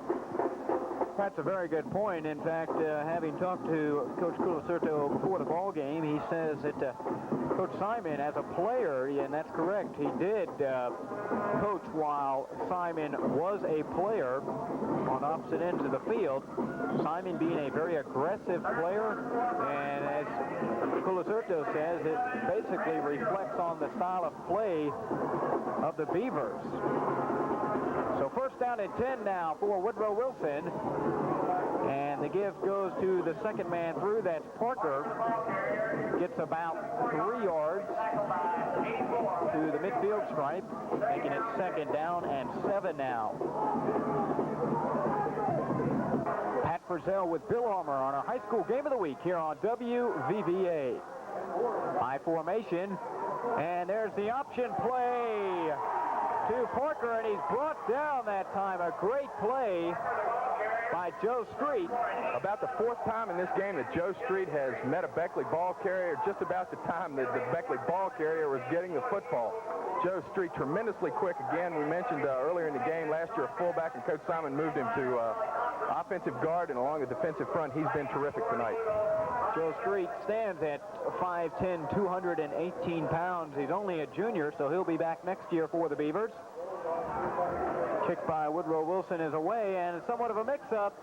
That's a very good point. In fact, having talked to Coach Culacerto before the ball game, he says that Coach Simon, as a player, and that's correct, he did coach while Simon was a player on opposite ends of the field. Simon being a very aggressive player, and as Culacerto says, it basically reflects on the style of play of the Beavers. So first down and 10 now for Woodrow Wilson. And the give goes to the second man through. That's Parker. Gets about 3 yards to the midfield stripe, making it second down and 7 now. Pat Frizzell with Bill Armour on our high school game of the week here on WVVA. High formation, and there's the option play to Parker, and he's brought down that time. A great play by Joe Street. About the 4th time in this game that Joe Street has met a Beckley ball carrier, just about the time that the Beckley ball carrier was getting the football. Joe Street tremendously quick again. We mentioned earlier in the game last year a fullback, and Coach Simon moved him to offensive guard, and along the defensive front, he's been terrific tonight. Joe Street stands at 5'10", 218 pounds. He's only a junior, so he'll be back next year for the Beavers. Kick by Woodrow Wilson is away, and somewhat of a mix-up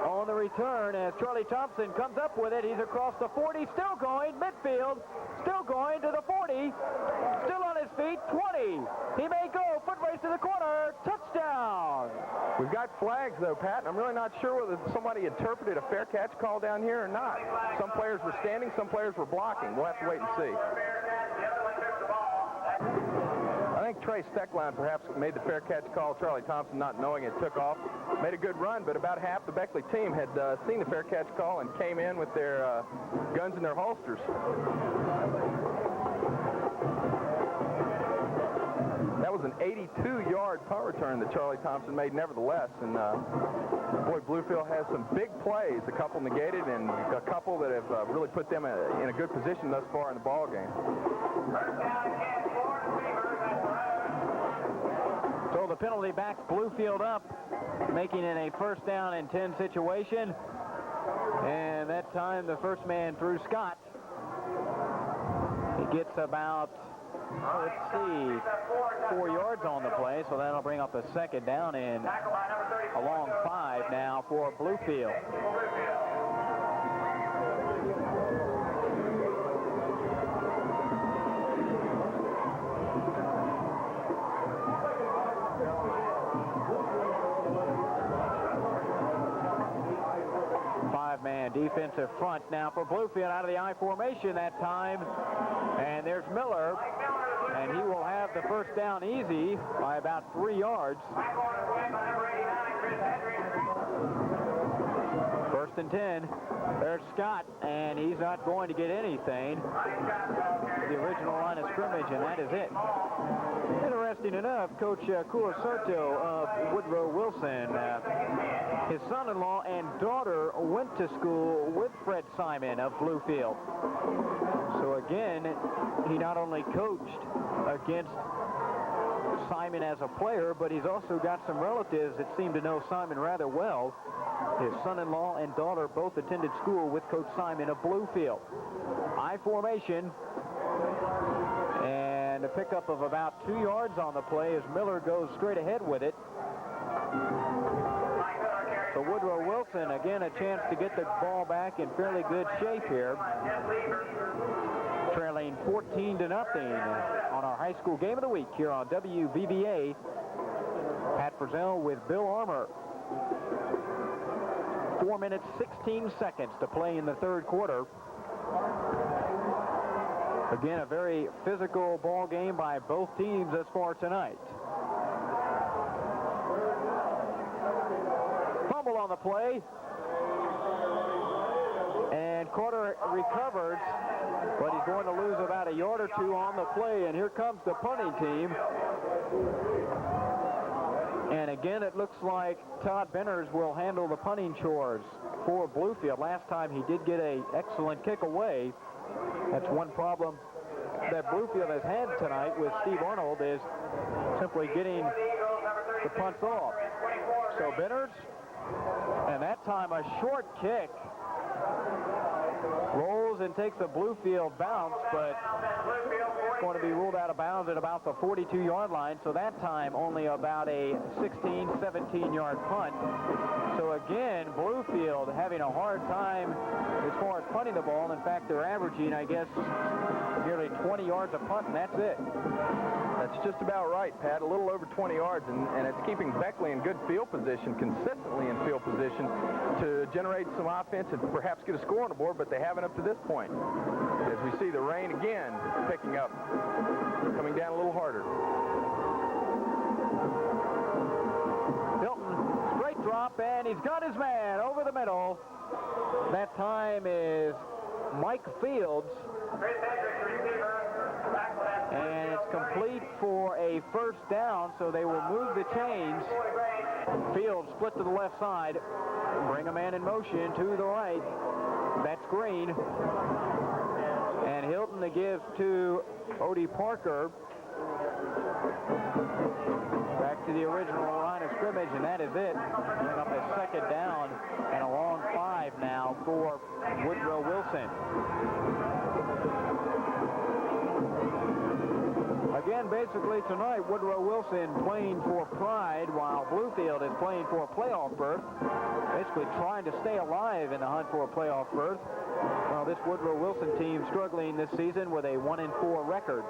on the return as Charlie Thompson comes up with it. He's across the 40, still going, midfield, still going to the 40, still on his feet, 20. He may go, foot race to the corner, touchdown. We've got flags, though, Pat, and I'm really not sure whether somebody interpreted a fair catch call down here or not. Some players were standing, some players were blocking. We'll have to wait and see. I think Trey Steckline perhaps made the fair catch call. Charlie Thompson, not knowing it, took off. Made a good run, but about half the Beckley team had seen the fair catch call and came in with their guns in their holsters. That was an 82-yard punt return that Charlie Thompson made nevertheless. And boy, Bluefield has some big plays, a couple negated and a couple that have really put them in a good position thus far in the ball game. So the penalty backs Bluefield up, making it a first down and 10 situation. And that time the first man through Scott. He gets about, let's see, 4 yards on the play, so that'll bring up a second down and a long 5 now for Bluefield. Five-man defensive front now for Bluefield out of the I formation that time. And there's Miller, and he will have the first down easy by about 3 yards. First and 10. There's Scott, and he's not going to get anything. The original line of scrimmage, and that is it. Interesting enough, Coach Culacerto of Woodrow Wilson, his son-in-law and daughter went to school with Fred Simon of Bluefield. So again, he not only coached against Simon as a player, but he's also got some relatives that seem to know Simon rather well. His son-in-law and daughter both attended school with Coach Simon of Bluefield. I formation, and a pickup of about 2 yards on the play as Miller goes straight ahead with it. So Woodrow Wilson, again, a chance to get the ball back in fairly good shape here. Trailing 14-0 on our high school game of the week here on WVVA. Pat Frizzell with Bill Armour. 4 minutes, 16 seconds to play in the third quarter. Again, a very physical ball game by both teams thus far tonight. Fumble on the play. And Carter recovers, but he's going to lose about a yard or two on the play. And here comes the punting team. And again, it looks like Todd Benners will handle the punting chores for Bluefield. Last time he did get an excellent kick away. That's one problem that Bluefield has had tonight with Steve Arnold, is simply getting the punts off. So Benners And that time a short kick. Rolls and takes a Bluefield bounce, but it's going to be ruled out of bounds at about the 42-yard line. So that time only about a 16, 17-yard punt. So again, Bluefield having a hard time as far as punting the ball. In fact, they're averaging, I guess, nearly 20 yards a punt, and that's it. That's just about right, Pat. A little over 20 yards, and it's keeping Beckley in good field position, consistently in field position, to generate some offense and perhaps get a score on the board, but they haven't up to this point. As we see the rain again picking up, coming down a little harder. Hilton, straight drop, and he's got his man over the middle. That time is Mike Fields. And it's complete for a first down, so they will move the chains. Fields split to the left side. Bring a man in motion to the right. That's Green. And Hilton to give to Odie Parker. Back to the original line of scrimmage, and that is it. Bring up a second down and a long 5 now for Woodrow Wilson. Again, basically tonight, Woodrow Wilson playing for pride while Bluefield is playing for a playoff berth. Basically trying to stay alive in the hunt for a playoff berth. Well, this Woodrow Wilson team struggling this season with a 1-4 record.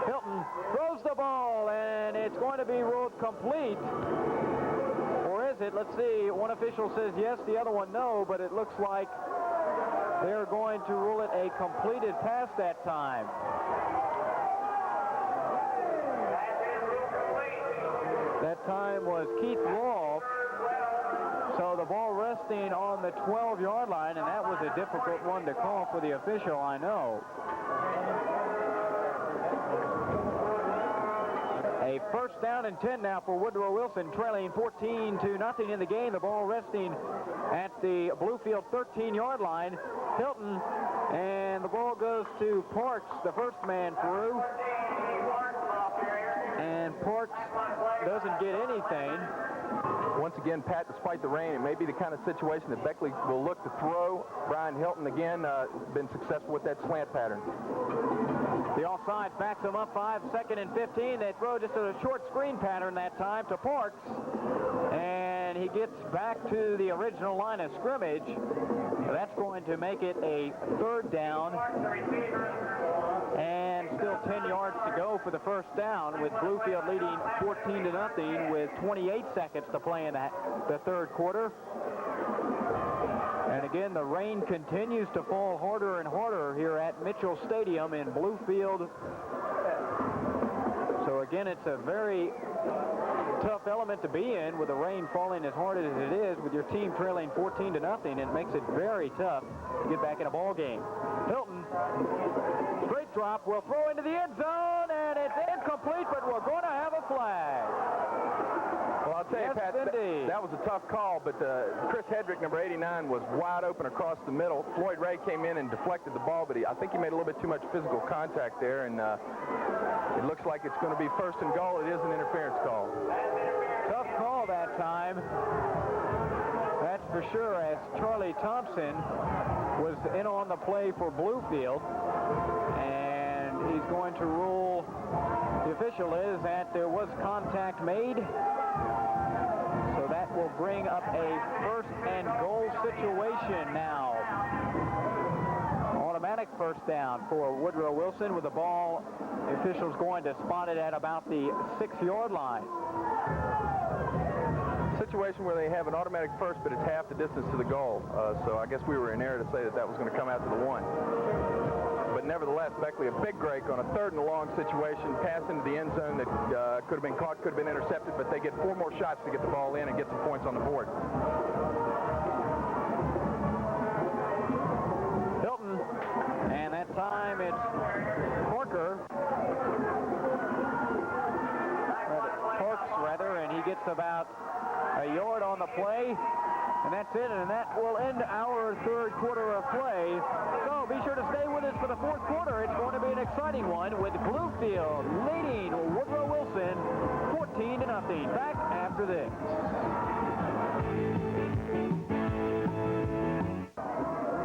Hilton throws the ball, and it's going to be ruled complete. Or is it? Let's see. One official says yes, the other one no, but it looks like they're going to rule it a completed pass that time. That time was Keith Rolfe. So the ball resting on the 12-yard line, and that was a difficult one to call for the official, I know. A first down and 10 now for Woodrow Wilson, trailing 14-0 in the game. The ball resting at the Bluefield 13-yard line. Hilton, and the ball goes to Parks, the first man through. And Parks doesn't get anything. Once again, Pat, despite the rain, it may be the kind of situation that Beckley will look to throw. Brian Hilton, again, been successful with that slant pattern. The offside backs them up 5, 2nd and 15. They throw just a short screen pattern that time to Parks. And he gets back to the original line of scrimmage. That's going to make it a third down. And still 10 yards to go for the first down, with Bluefield leading 14-0 with 28 seconds to play in the third quarter. And again, the rain continues to fall harder and harder here at Mitchell Stadium in Bluefield. So again, it's a very tough element to be in, with the rain falling as hard as it is, with your team trailing 14-0. It makes it very tough to get back in a ball game. Hilton, straight drop, will throw into the end zone, and it's incomplete, but we're going to have a flag. Well, I'll tell you, Pat, that was a tough call, but Chris Hedrick, number 89, was wide open across the middle. Floyd Ray came in and deflected the ball, but I think he made a little bit too much physical contact there, and it looks like it's going to be first and goal. It is an interference call. Tough call that time. That's for sure, as Charlie Thompson was in on the play for Bluefield, and he's going to rule, the official is, that there was contact made. So that will bring up a first and goal situation now. Automatic first down for Woodrow Wilson with the ball. The official's going to spot it at about the 6-yard line. Situation where they have an automatic first, but it's half the distance to the goal. So I guess we were in error to say that was going to come out to the 1. But nevertheless, Beckley, a big break on a 3rd and long situation, pass into the end zone that could have been caught, could have been intercepted, but they get 4 more shots to get the ball in and get some points on the board. Hilton, and that time it's Parker. Parks, and he gets about a yard on the play. And that's it, and that will end our third quarter of play. So be sure to stay with us for the fourth quarter. It's going to be an exciting one with Bluefield leading Woodrow Wilson 14-0. Back after this.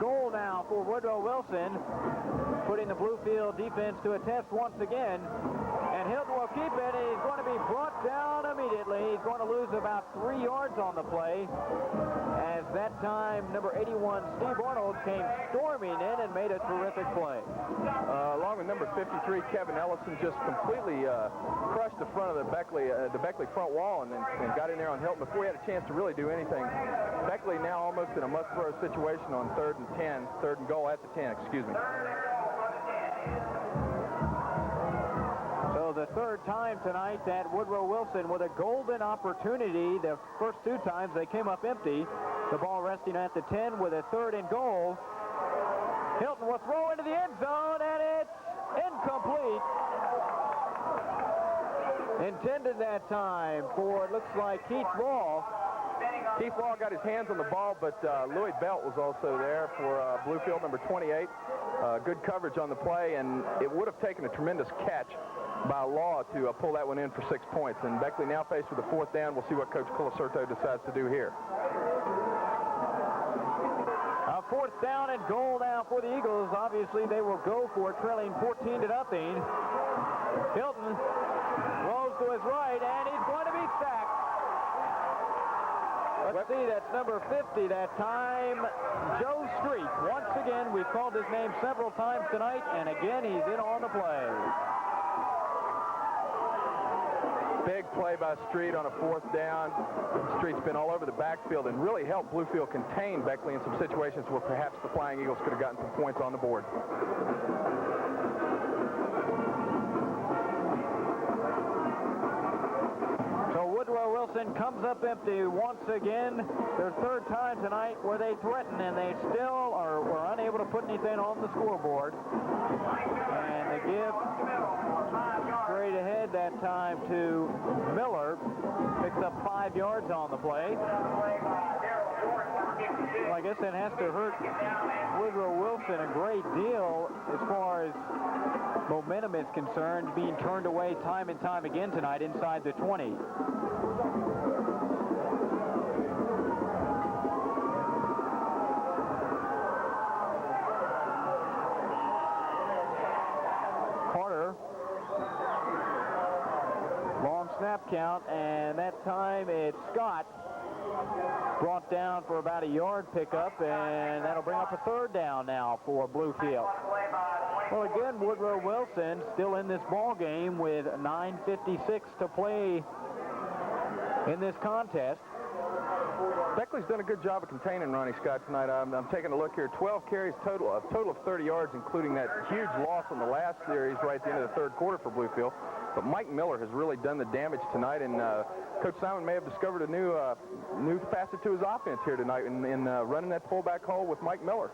Goal now for Woodrow Wilson, putting the Bluefield defense to a test once again. And Hilton will keep it. He's going to be brought down immediately. He's going to lose about 3 yards on the play. As that time, number 81, Steve Arnold, came storming in and made a terrific play. Along with number 53, Kevin Ellison, just completely crushed the front of the Beckley front wall and got in there on Hilton before he had a chance to really do anything. Beckley now almost in a must-throw situation on third and goal at the 10, excuse me. So the third time tonight that Woodrow Wilson with a golden opportunity. The first 2 times they came up empty. The ball resting at the 10 with a third and goal. Hilton will throw into the end zone, and it's incomplete. Intended that time for, it looks like, Keith Law. Keith Law got his hands on the ball, but Louis Belt was also there for Bluefield, number 28. Good coverage on the play, and it would have taken a tremendous catch by Law to pull that one in for 6 points. And Beckley now faced with a fourth down. We'll see what Coach Colasurto decides to do here. A fourth down and goal now for the Eagles. Obviously, they will go for it, trailing 14-0. Hilton rolls to his right, and he's going to be sacked. Let's see, that's number 50 that time, Joe Street. Once again, we've called his name several times tonight, and again, he's in on the play. Big play by Street on a fourth down. Street's been all over the backfield and really helped Bluefield contain Beckley in some situations where perhaps the Flying Eagles could have gotten some points on the board. So Woodrow Wilson comes up empty once again. Their third time tonight where they threaten, and they still were unable to put anything on the scoreboard. And they give straight ahead that time to Miller. Picks up 5 yards on the play. Well, I guess that has to hurt Woodrow Wilson a great deal as far as momentum is concerned, being turned away time and time again tonight inside the 20. Carter. Long snap count, and that time it's Scott. Brought down for about a yard pickup, and that'll bring up a third down now for Bluefield. Well, again, Woodrow Wilson still in this ball game with 9:56 to play in this contest. Beckley's done a good job of containing Ronnie Scott tonight. I'm taking a look here. 12 carries total, a total of 30 yards, including that huge loss on the last series right at the end of the third quarter for Bluefield. But Mike Miller has really done the damage tonight, and Coach Simon may have discovered a new facet to his offense here tonight in running that fullback hole with Mike Miller.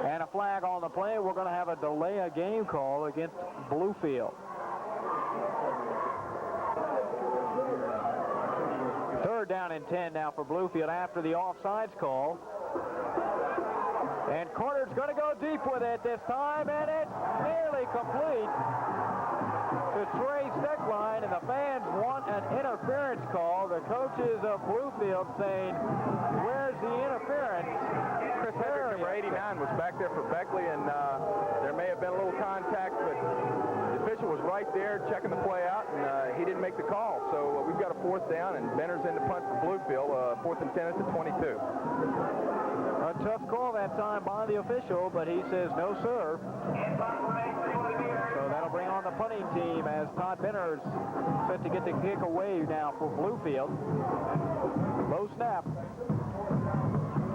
And a flag on the play. We're going to have a delay of game call against Bluefield. Third down and 10 now for Bluefield after the offsides call. And Carter's going to go deep with it this time, and it's nearly complete to Trey Steckline, and the fans want an interference call. The coaches of Bluefield saying, where's the interference? Chris Hedrick, number 89, was back there for Beckley, and there may have been a little contact, but the official was right there checking the play out, and he didn't make the call. So we've got a fourth down, and Benner's in to punt for Bluefield, 4th and 10 at the 22. A tough call that time by the official, but he says no, sir. So that'll bring on the punting team as Todd Benner's set to get the kick away now for Bluefield. Low snap.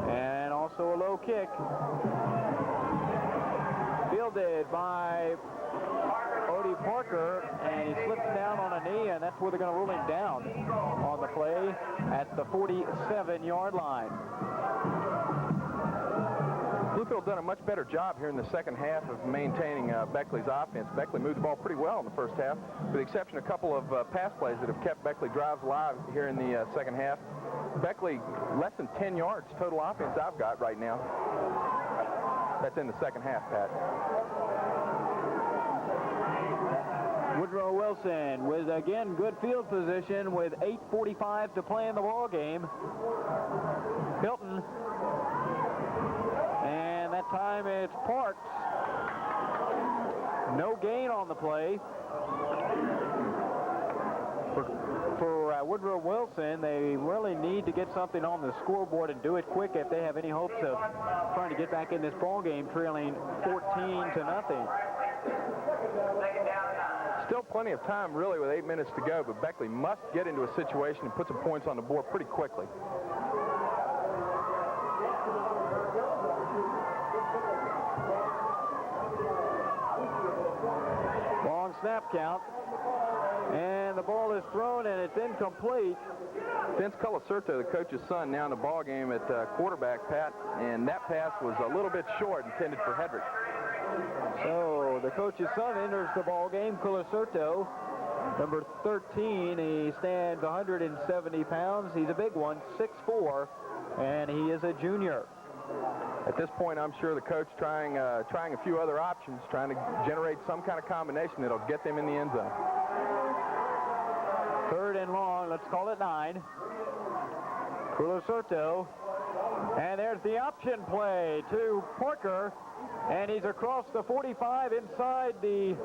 And also a low kick. Fielded by Odie Parker, and he slips down on a knee, and that's where they're going to rule him down on the play at the 47-yard line. Bluefield's done a much better job here in the second half of maintaining Beckley's offense. Beckley moved the ball pretty well in the first half, with the exception of a couple of pass plays that have kept Beckley drives alive here in the second half. Beckley, less than 10 yards total offense I've got right now. That's in the second half, Pat. Woodrow Wilson with, again, good field position with 8:45 to play in the ball game. Hilton. And that time it's Parks. No gain on the play. For Woodrow Wilson, they really need to get something on the scoreboard and do it quick if they have any hopes of trying to get back in this ball game, trailing 14-0. Still plenty of time, really, with 8 minutes to go, but Beckley must get into a situation and put some points on the board pretty quickly. Long snap count, and the ball is thrown, and it's incomplete. Vince Colasurto, the coach's son, now in the ball game at quarterback, Pat, and that pass was a little bit short, intended for Hedrick. So the coach's son enters the ball game. Colasurto, number 13. He stands 170 pounds. He's a big one, 6'4", and he is a junior. At this point, I'm sure the coach trying a few other options, trying to generate some kind of combination that'll get them in the end zone. 3rd and long. Let's call it 9. Colasurto, and there's the option play to Parker. And he's across the 45 inside the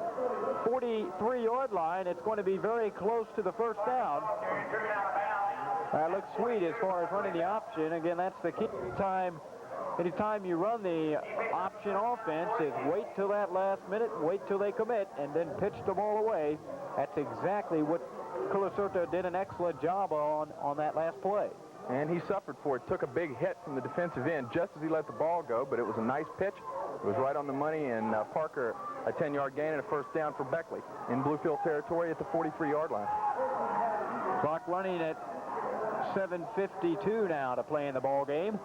43-yard line. It's going to be very close to the first down. That looks sweet as far as running the option. Again, that's the key time. Anytime you run the option offense is wait till that last minute, wait till they commit, and then pitch the ball away. That's exactly what Colasurto did an excellent job on that last play. And he suffered for it. Took a big hit from the defensive end just as he let the ball go, but it was a nice pitch. It was right on the money, and Parker, a 10-yard gain and a first down for Beckley in Bluefield territory at the 43-yard line. Clock running at 7:52 now to play in the ball game.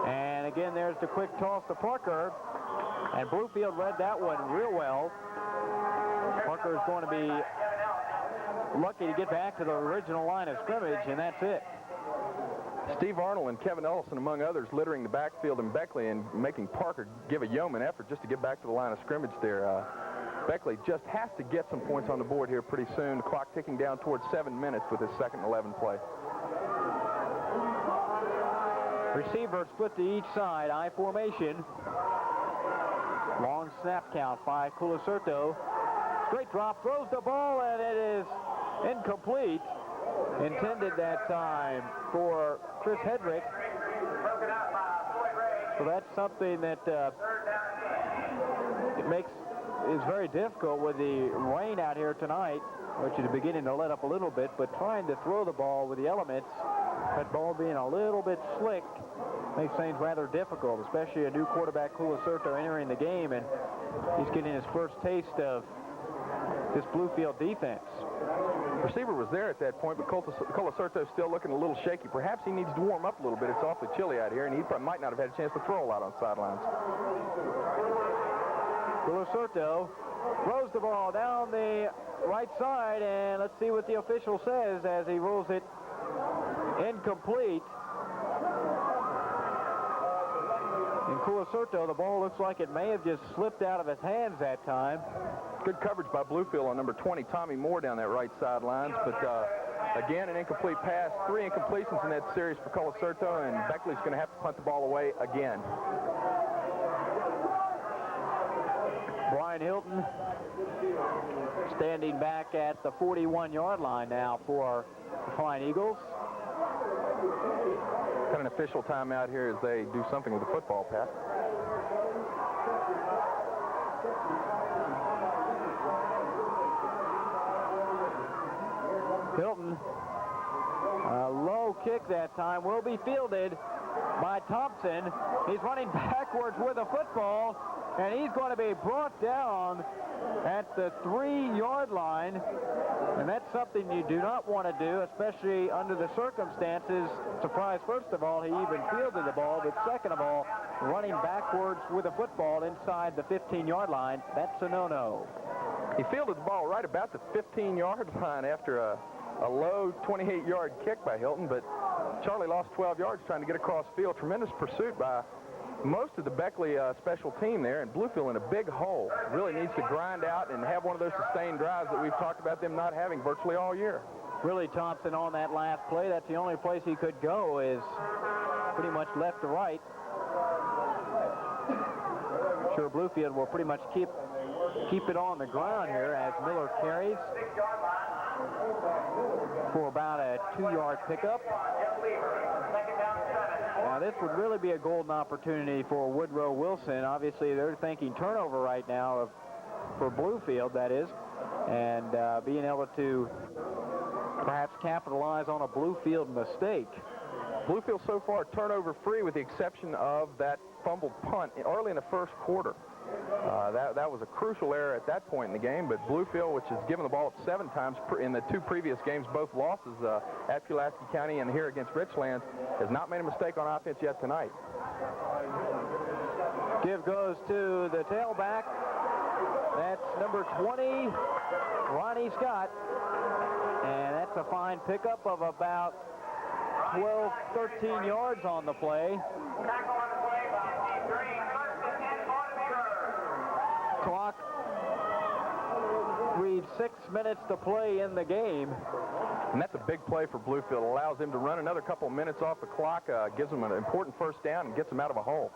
And again, there's the quick toss to Parker, and Bluefield read that one real well. Parker is going to be lucky to get back to the original line of scrimmage, and that's it. Steve Arnold and Kevin Ellison, among others, littering the backfield in Beckley and making Parker give a yeoman effort just to get back to the line of scrimmage there. Beckley just has to get some points on the board here pretty soon. The clock ticking down towards 7 minutes with his 2nd and 11 play. Receivers split to each side, I formation. Long snap count by Colasurto. Straight drop, throws the ball, and it is incomplete. Intended that time for Chris Hedrick. So that's something that is very difficult with the rain out here tonight, which is beginning to let up a little bit, but trying to throw the ball with the elements, that ball being a little bit slick, makes things rather difficult, especially a new quarterback, Colasurto, entering the game, and he's getting his first taste of this Bluefield defense. Receiver was there at that point, but Colasurto's still looking a little shaky. Perhaps he needs to warm up a little bit. It's awfully chilly out here, and he might not have had a chance to throw a lot on sidelines. Colasurto throws the ball down the right side, and let's see what the official says as he rolls it incomplete. And Colasurto, the ball looks like it may have just slipped out of his hands that time. Good coverage by Bluefield on number 20, Tommy Moore, down that right sidelines. But again, an incomplete pass. 3 incompletions in that series for Colasurto, and Beckley's going to have to punt the ball away again. Brian Hilton standing back at the 41-yard line now for the Flying Eagles. Got an official timeout here as they do something with the football, Pat. Hilton, a low kick that time, will be fielded by Thompson. He's running backwards with the football, and he's going to be brought down at the 3-yard line, and that's something you do not want to do, especially under the circumstances. Surprise, first of all, he even fielded the ball, but second of all, running backwards with a football inside the 15-yard line, that's a no-no. He fielded the ball right about the 15-yard line after a low 28-yard kick by Hilton, but Charlie lost 12 yards trying to get across field. Tremendous pursuit by most of the Beckley special team there, and Bluefield in a big hole. Really needs to grind out and have one of those sustained drives that we've talked about them not having virtually all year. Willie Thompson on that last play, that's the only place he could go, is pretty much left to right. Sure, Bluefield will pretty much keep it on the ground here as Miller carries for about a 2-yard pickup. Now, this would really be a golden opportunity for Woodrow Wilson. Obviously, they're thinking turnover right now for Bluefield, that is, and being able to perhaps capitalize on a Bluefield mistake. Bluefield so far turnover-free with the exception of that fumbled punt early in the first quarter. That was a crucial error at that point in the game, but Bluefield, which has given the ball up 7 times in the 2 previous games, both losses at Pulaski County and here against Richlands, has not made a mistake on offense yet tonight. Give goes to the tailback. That's number 20, Ronnie Scott, and that's a fine pickup of about 12, 13 yards on the play. Clock reads 6 minutes to play in the game. And that's a big play for Bluefield. Allows him to run another couple minutes off the clock, gives him an important first down, and gets him out of a hole.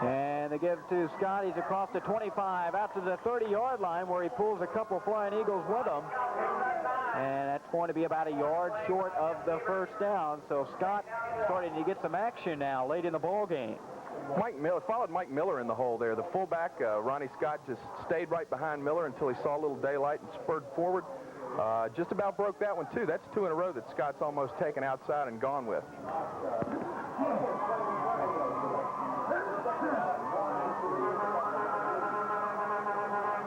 And they give to Scott. He's across the 25, out to the 30-yard line, where he pulls a couple Flying Eagles with him. And that's going to be about a yard short of the first down. So Scott starting to get some action now late in the ball game. Mike Miller followed Mike Miller in the hole there. The fullback, Ronnie Scott, just stayed right behind Miller until he saw a little daylight and spurred forward. Just about broke that one, too. That's 2 in a row that Scott's almost taken outside and gone with.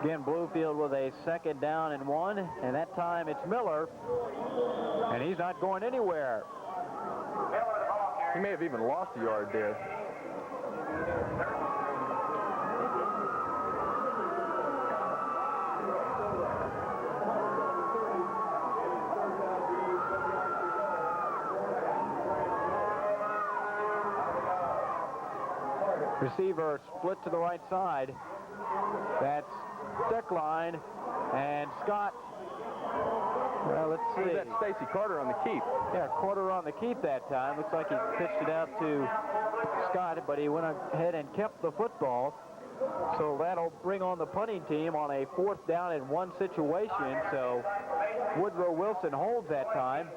Again, Bluefield with a 2nd down and 1, and that time it's Miller, and he's not going anywhere. He may have even lost a yard there. Receiver split to the right side. That's Deckline and Scott. Well, let's see. That's Stacy Carter on the keep. Yeah, Carter on the keep that time. Looks like he pitched it out to Scott, but he went ahead and kept the football. So that'll bring on the punting team on a 4th down and 1 situation. So Woodrow Wilson holds that time.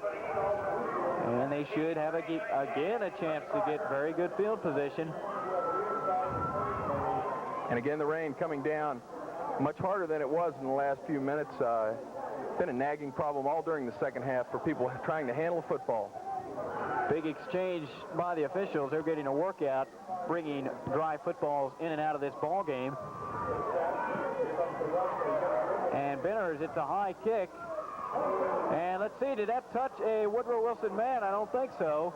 And they should have, again, a chance to get very good field position. And again, the rain coming down much harder than it was in the last few minutes. Been a nagging problem all during the second half for people trying to handle football. Big exchange by the officials. They're getting a workout, bringing dry footballs in and out of this ball game. And Benners, it's a high kick. And let's see, did that touch a Woodrow Wilson man? I don't think so.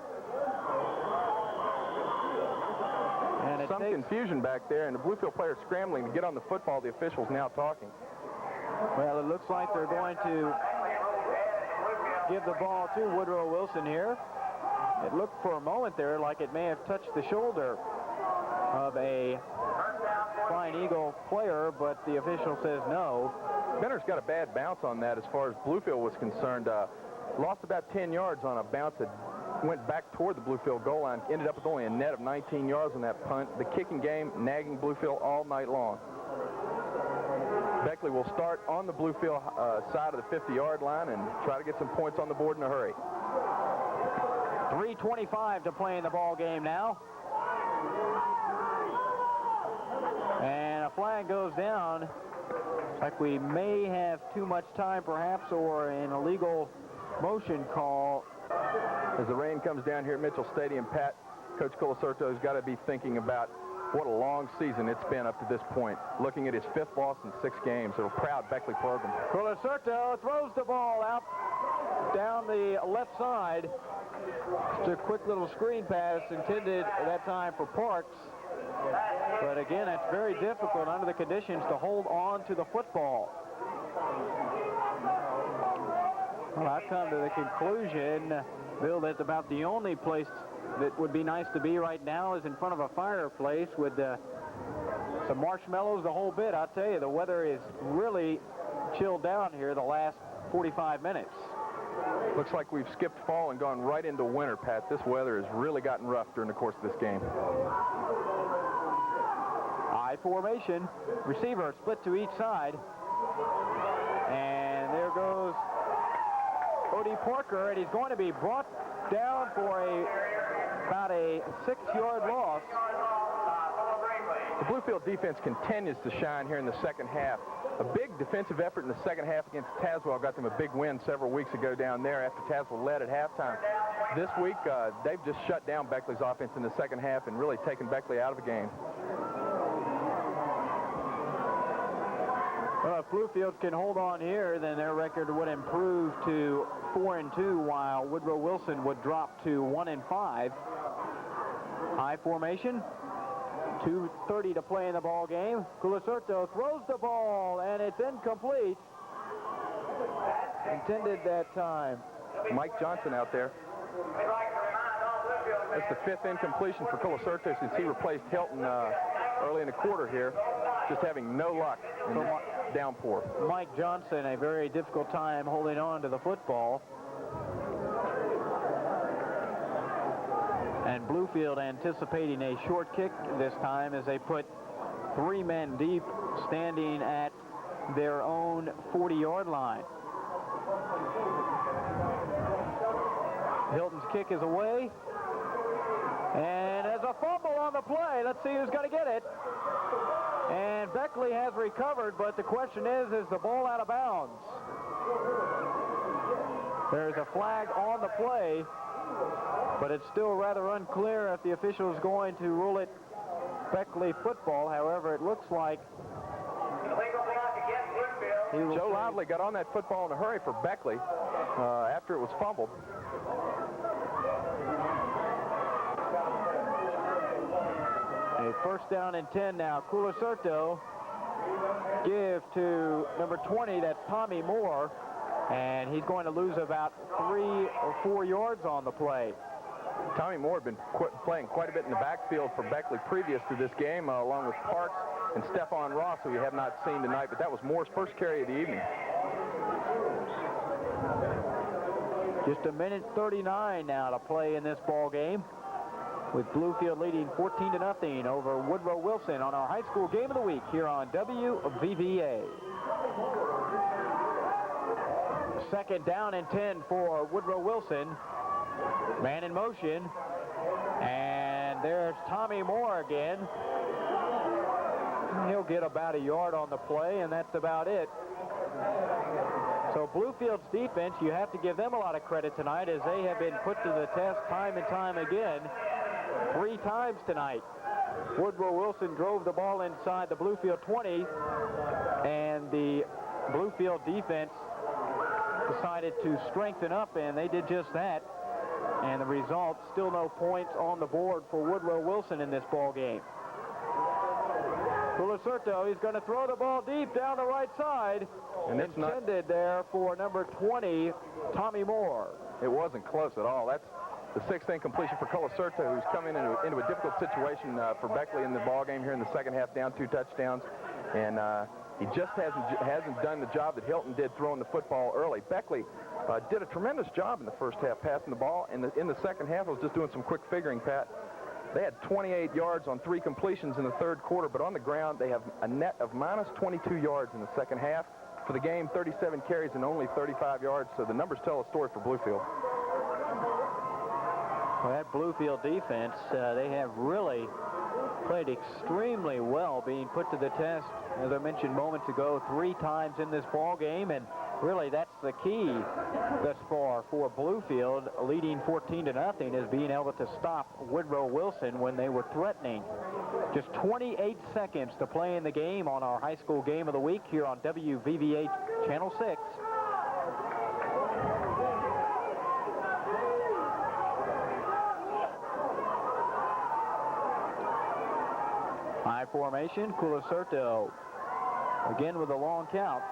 And some confusion back there, and the Bluefield players scrambling to get on the football. The officials now talking. Well, it looks like they're going to give the ball to Woodrow Wilson here. It looked for a moment there like it may have touched the shoulder of a Flying Eagle player, but the official says no. Benner's got a bad bounce on that as far as Bluefield was concerned. Lost about 10 yards on a bounce that went back toward the Bluefield goal line. Ended up with only a net of 19 yards on that punt. The kicking game nagging Bluefield all night long. Beckley will start on the Bluefield side of the 50-yard line and try to get some points on the board in a hurry. 3:25 to play in the ball game now. And a flag goes down. Like we may have too much time perhaps, or an illegal motion call As the rain comes down here at Mitchell Stadium, Pat, Coach Colasurto's got to be thinking about what a long season it's been up to this point. Looking at his 5th loss in 6 games. A proud Beckley program. Colasurto throws the ball out down the left side. Just a quick little screen pass intended at that time for Parks. But again, it's very difficult under the conditions to hold on to the football. Well, I've come to the conclusion, Bill, that's about the only place that would be nice to be right now is in front of a fireplace with some marshmallows, the whole bit. I'll tell you, the weather is really chilled down here the last 45 minutes. Looks like we've skipped fall and gone right into winter, Pat. This weather has really gotten rough during the course of this game. I formation. Receiver split to each side. And there goes Odie Parker, and he's going to be brought down for about a 6-yard loss. The Bluefield defense continues to shine here in the second half. A big defensive effort in the second half against Tazewell got them a big win several weeks ago down there after Tazewell led at halftime. This week, they've just shut down Beckley's offense in the second half and really taken Beckley out of the game. Well, if Bluefield can hold on here, then their record would improve to 4-2, while Woodrow Wilson would drop to 1-5. High formation. 2:30 to play in the ball game. Colasurto throws the ball, and it's incomplete. Intended that time. Mike Johnson out there. That's the 5th incompletion for Colasurto since he replaced Hilton early in the quarter here. Just having no luck in this downpour. Mike Johnson, a very difficult time holding on to the football. And Bluefield anticipating a short kick this time as they put 3 men deep standing at their own 40-yard line. Hilton's kick is away. And there's a fumble on the play. Let's see who's going to get it. And Beckley has recovered, but the question is the ball out of bounds? There's a flag on the play, but it's still rather unclear if the official is going to rule it Beckley football. However, it looks like Joe Lively got on that football in a hurry for Beckley after it was fumbled. A first down and 10 now. Colasurto give to number 20, that's Tommy Moore, and he's going to lose about 3 or 4 yards on the play. Tommy Moore had been playing quite a bit in the backfield for Beckley previous to this game, along with Parks and Stephon Ross, who we have not seen tonight, but that was Moore's first carry of the evening. Just 1:39 now to play in this ball game, with Bluefield leading 14-0 over Woodrow Wilson on our high school game of the week here on WVVA. Second down and 10 for Woodrow Wilson. Man in motion. And there's Tommy Moore again. He'll get about a yard on the play, and that's about it. So Bluefield's defense, you have to give them a lot of credit tonight, as they have been put to the test time and time again. 3 times tonight. Woodrow Wilson drove the ball inside the Bluefield 20, and the Bluefield defense decided to strengthen up, and they did just that. And the result, still no points on the board for Woodrow Wilson in this ball game. Colasurto, he's going to throw the ball deep down the right side. And it's intended there for number 20, Tommy Moore. It wasn't close at all. That's the 6th incompletion for Colasurto, who's coming into a difficult situation for Beckley in the ball game here in the second half, down 2 touchdowns. And he just hasn't done the job that Hilton did throwing the football early. Beckley did a tremendous job in the first half passing the ball. In the second half, I was just doing some quick figuring, Pat. They had 28 yards on 3 completions in the third quarter, but on the ground, they have a net of minus 22 yards in the second half. For the game, 37 carries and only 35 yards, so the numbers tell a story for Bluefield. Well, that Bluefield defense, they have really played extremely well, being put to the test, as I mentioned moments ago, 3 times in this ball game, and really that's the key thus far for Bluefield, leading 14-0, is being able to stop Woodrow Wilson when they were threatening. Just 28 seconds to play in the game on our high school game of the week here on WVVA Channel 6. High formation, Culacerto again with a long count.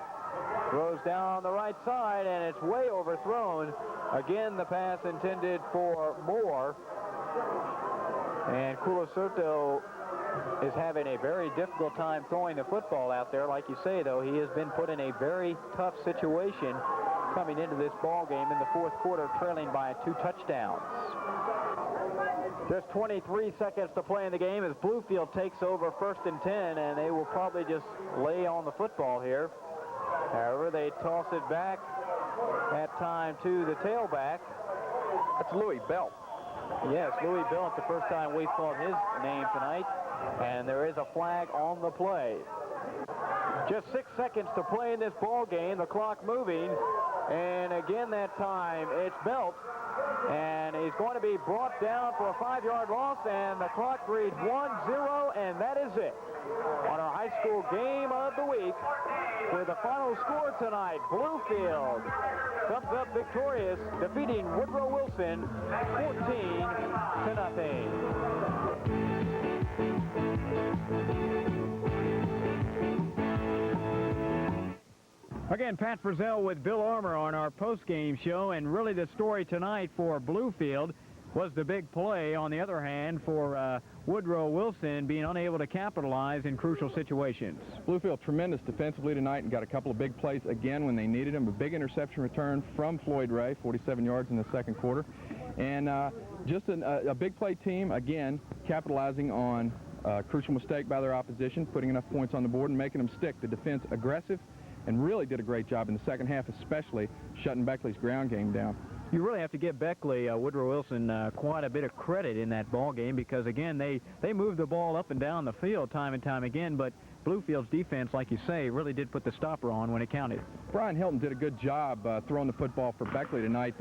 Throws down the right side, and it's way overthrown. Again, the pass intended for Moore. And Culacerto is having a very difficult time throwing the football out there. Like you say, though, he has been put in a very tough situation coming into this ball game in the fourth quarter, trailing by 2 touchdowns. Just 23 seconds to play in the game as Bluefield takes over 1st and 10, and they will probably just lay on the football here. However, they toss it back at time to the tailback. That's Louis Belt. Yes, Louis Belt, the first time we've called his name tonight, and there is a flag on the play. Just 6 seconds to play in this ball game, the clock moving, and again that time it's Belt, and he's going to be brought down for a 5-yard loss, and the clock reads 1-0, and that is it. On our high school game of the week, with the final score tonight, Bluefield comes up victorious, defeating Woodrow Wilson 14-0. Again, Pat Frizzell with Bill Armour on our post-game show, and really the story tonight for Bluefield was the big play. On the other hand, for Woodrow Wilson being unable to capitalize in crucial situations. Bluefield tremendous defensively tonight and got a couple of big plays again when they needed them. A big interception return from Floyd Ray, 47 yards in the second quarter. And just a big play team, again, capitalizing on a crucial mistake by their opposition, putting enough points on the board and making them stick. The defense aggressive and really did a great job in the second half, especially shutting Beckley's ground game down. You really have to give Beckley, Woodrow Wilson, quite a bit of credit in that ball game because, again, they moved the ball up and down the field time and time again, but Bluefield's defense, like you say, really did put the stopper on when it counted. Brian Hilton did a good job throwing the football for Beckley tonight,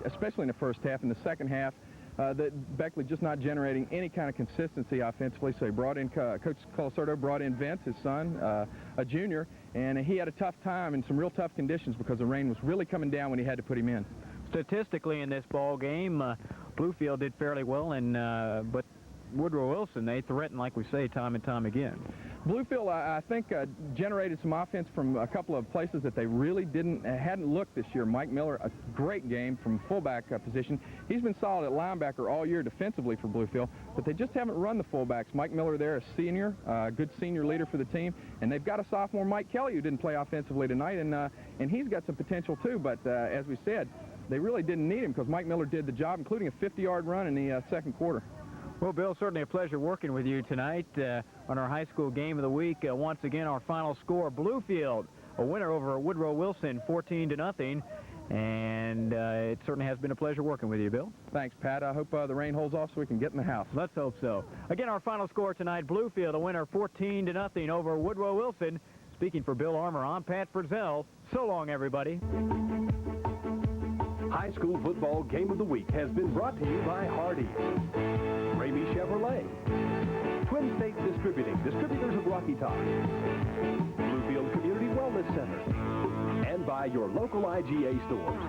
especially in the first half. In the second half, Beckley just not generating any kind of consistency offensively, so he brought in, Coach Colacerto brought in Vince, his son, a junior, and he had a tough time in some real tough conditions because the rain was really coming down when he had to put him in. Statistically in this ball game, Bluefield did fairly well, but Woodrow Wilson, they threatened, like we say, time and time again. Bluefield, I think, generated some offense from a couple of places that they really hadn't looked this year. Mike Miller, a great game from fullback position. He's been solid at linebacker all year defensively for Bluefield, but they just haven't run the fullbacks. Mike Miller there, a senior, good senior leader for the team, and they've got a sophomore, Mike Kelly, who didn't play offensively tonight, and he's got some potential too, but as we said, they really didn't need him because Mike Miller did the job, including a 50-yard run in the second quarter. Well, Bill, certainly a pleasure working with you tonight on our high school game of the week. Once again, our final score, Bluefield, a winner over Woodrow Wilson, 14-0. And it certainly has been a pleasure working with you, Bill. Thanks, Pat. I hope the rain holds off so we can get in the house. Let's hope so. Again, our final score tonight, Bluefield, a winner 14-0 over Woodrow Wilson. Speaking for Bill Armour, I'm Pat Frizzell. So long, everybody. High school football game of the week has been brought to you by Hardy, Ramey Chevrolet, Twin States Distributing, distributors of Rocky Top, Bluefield Community Wellness Center, and by your local IGA stores.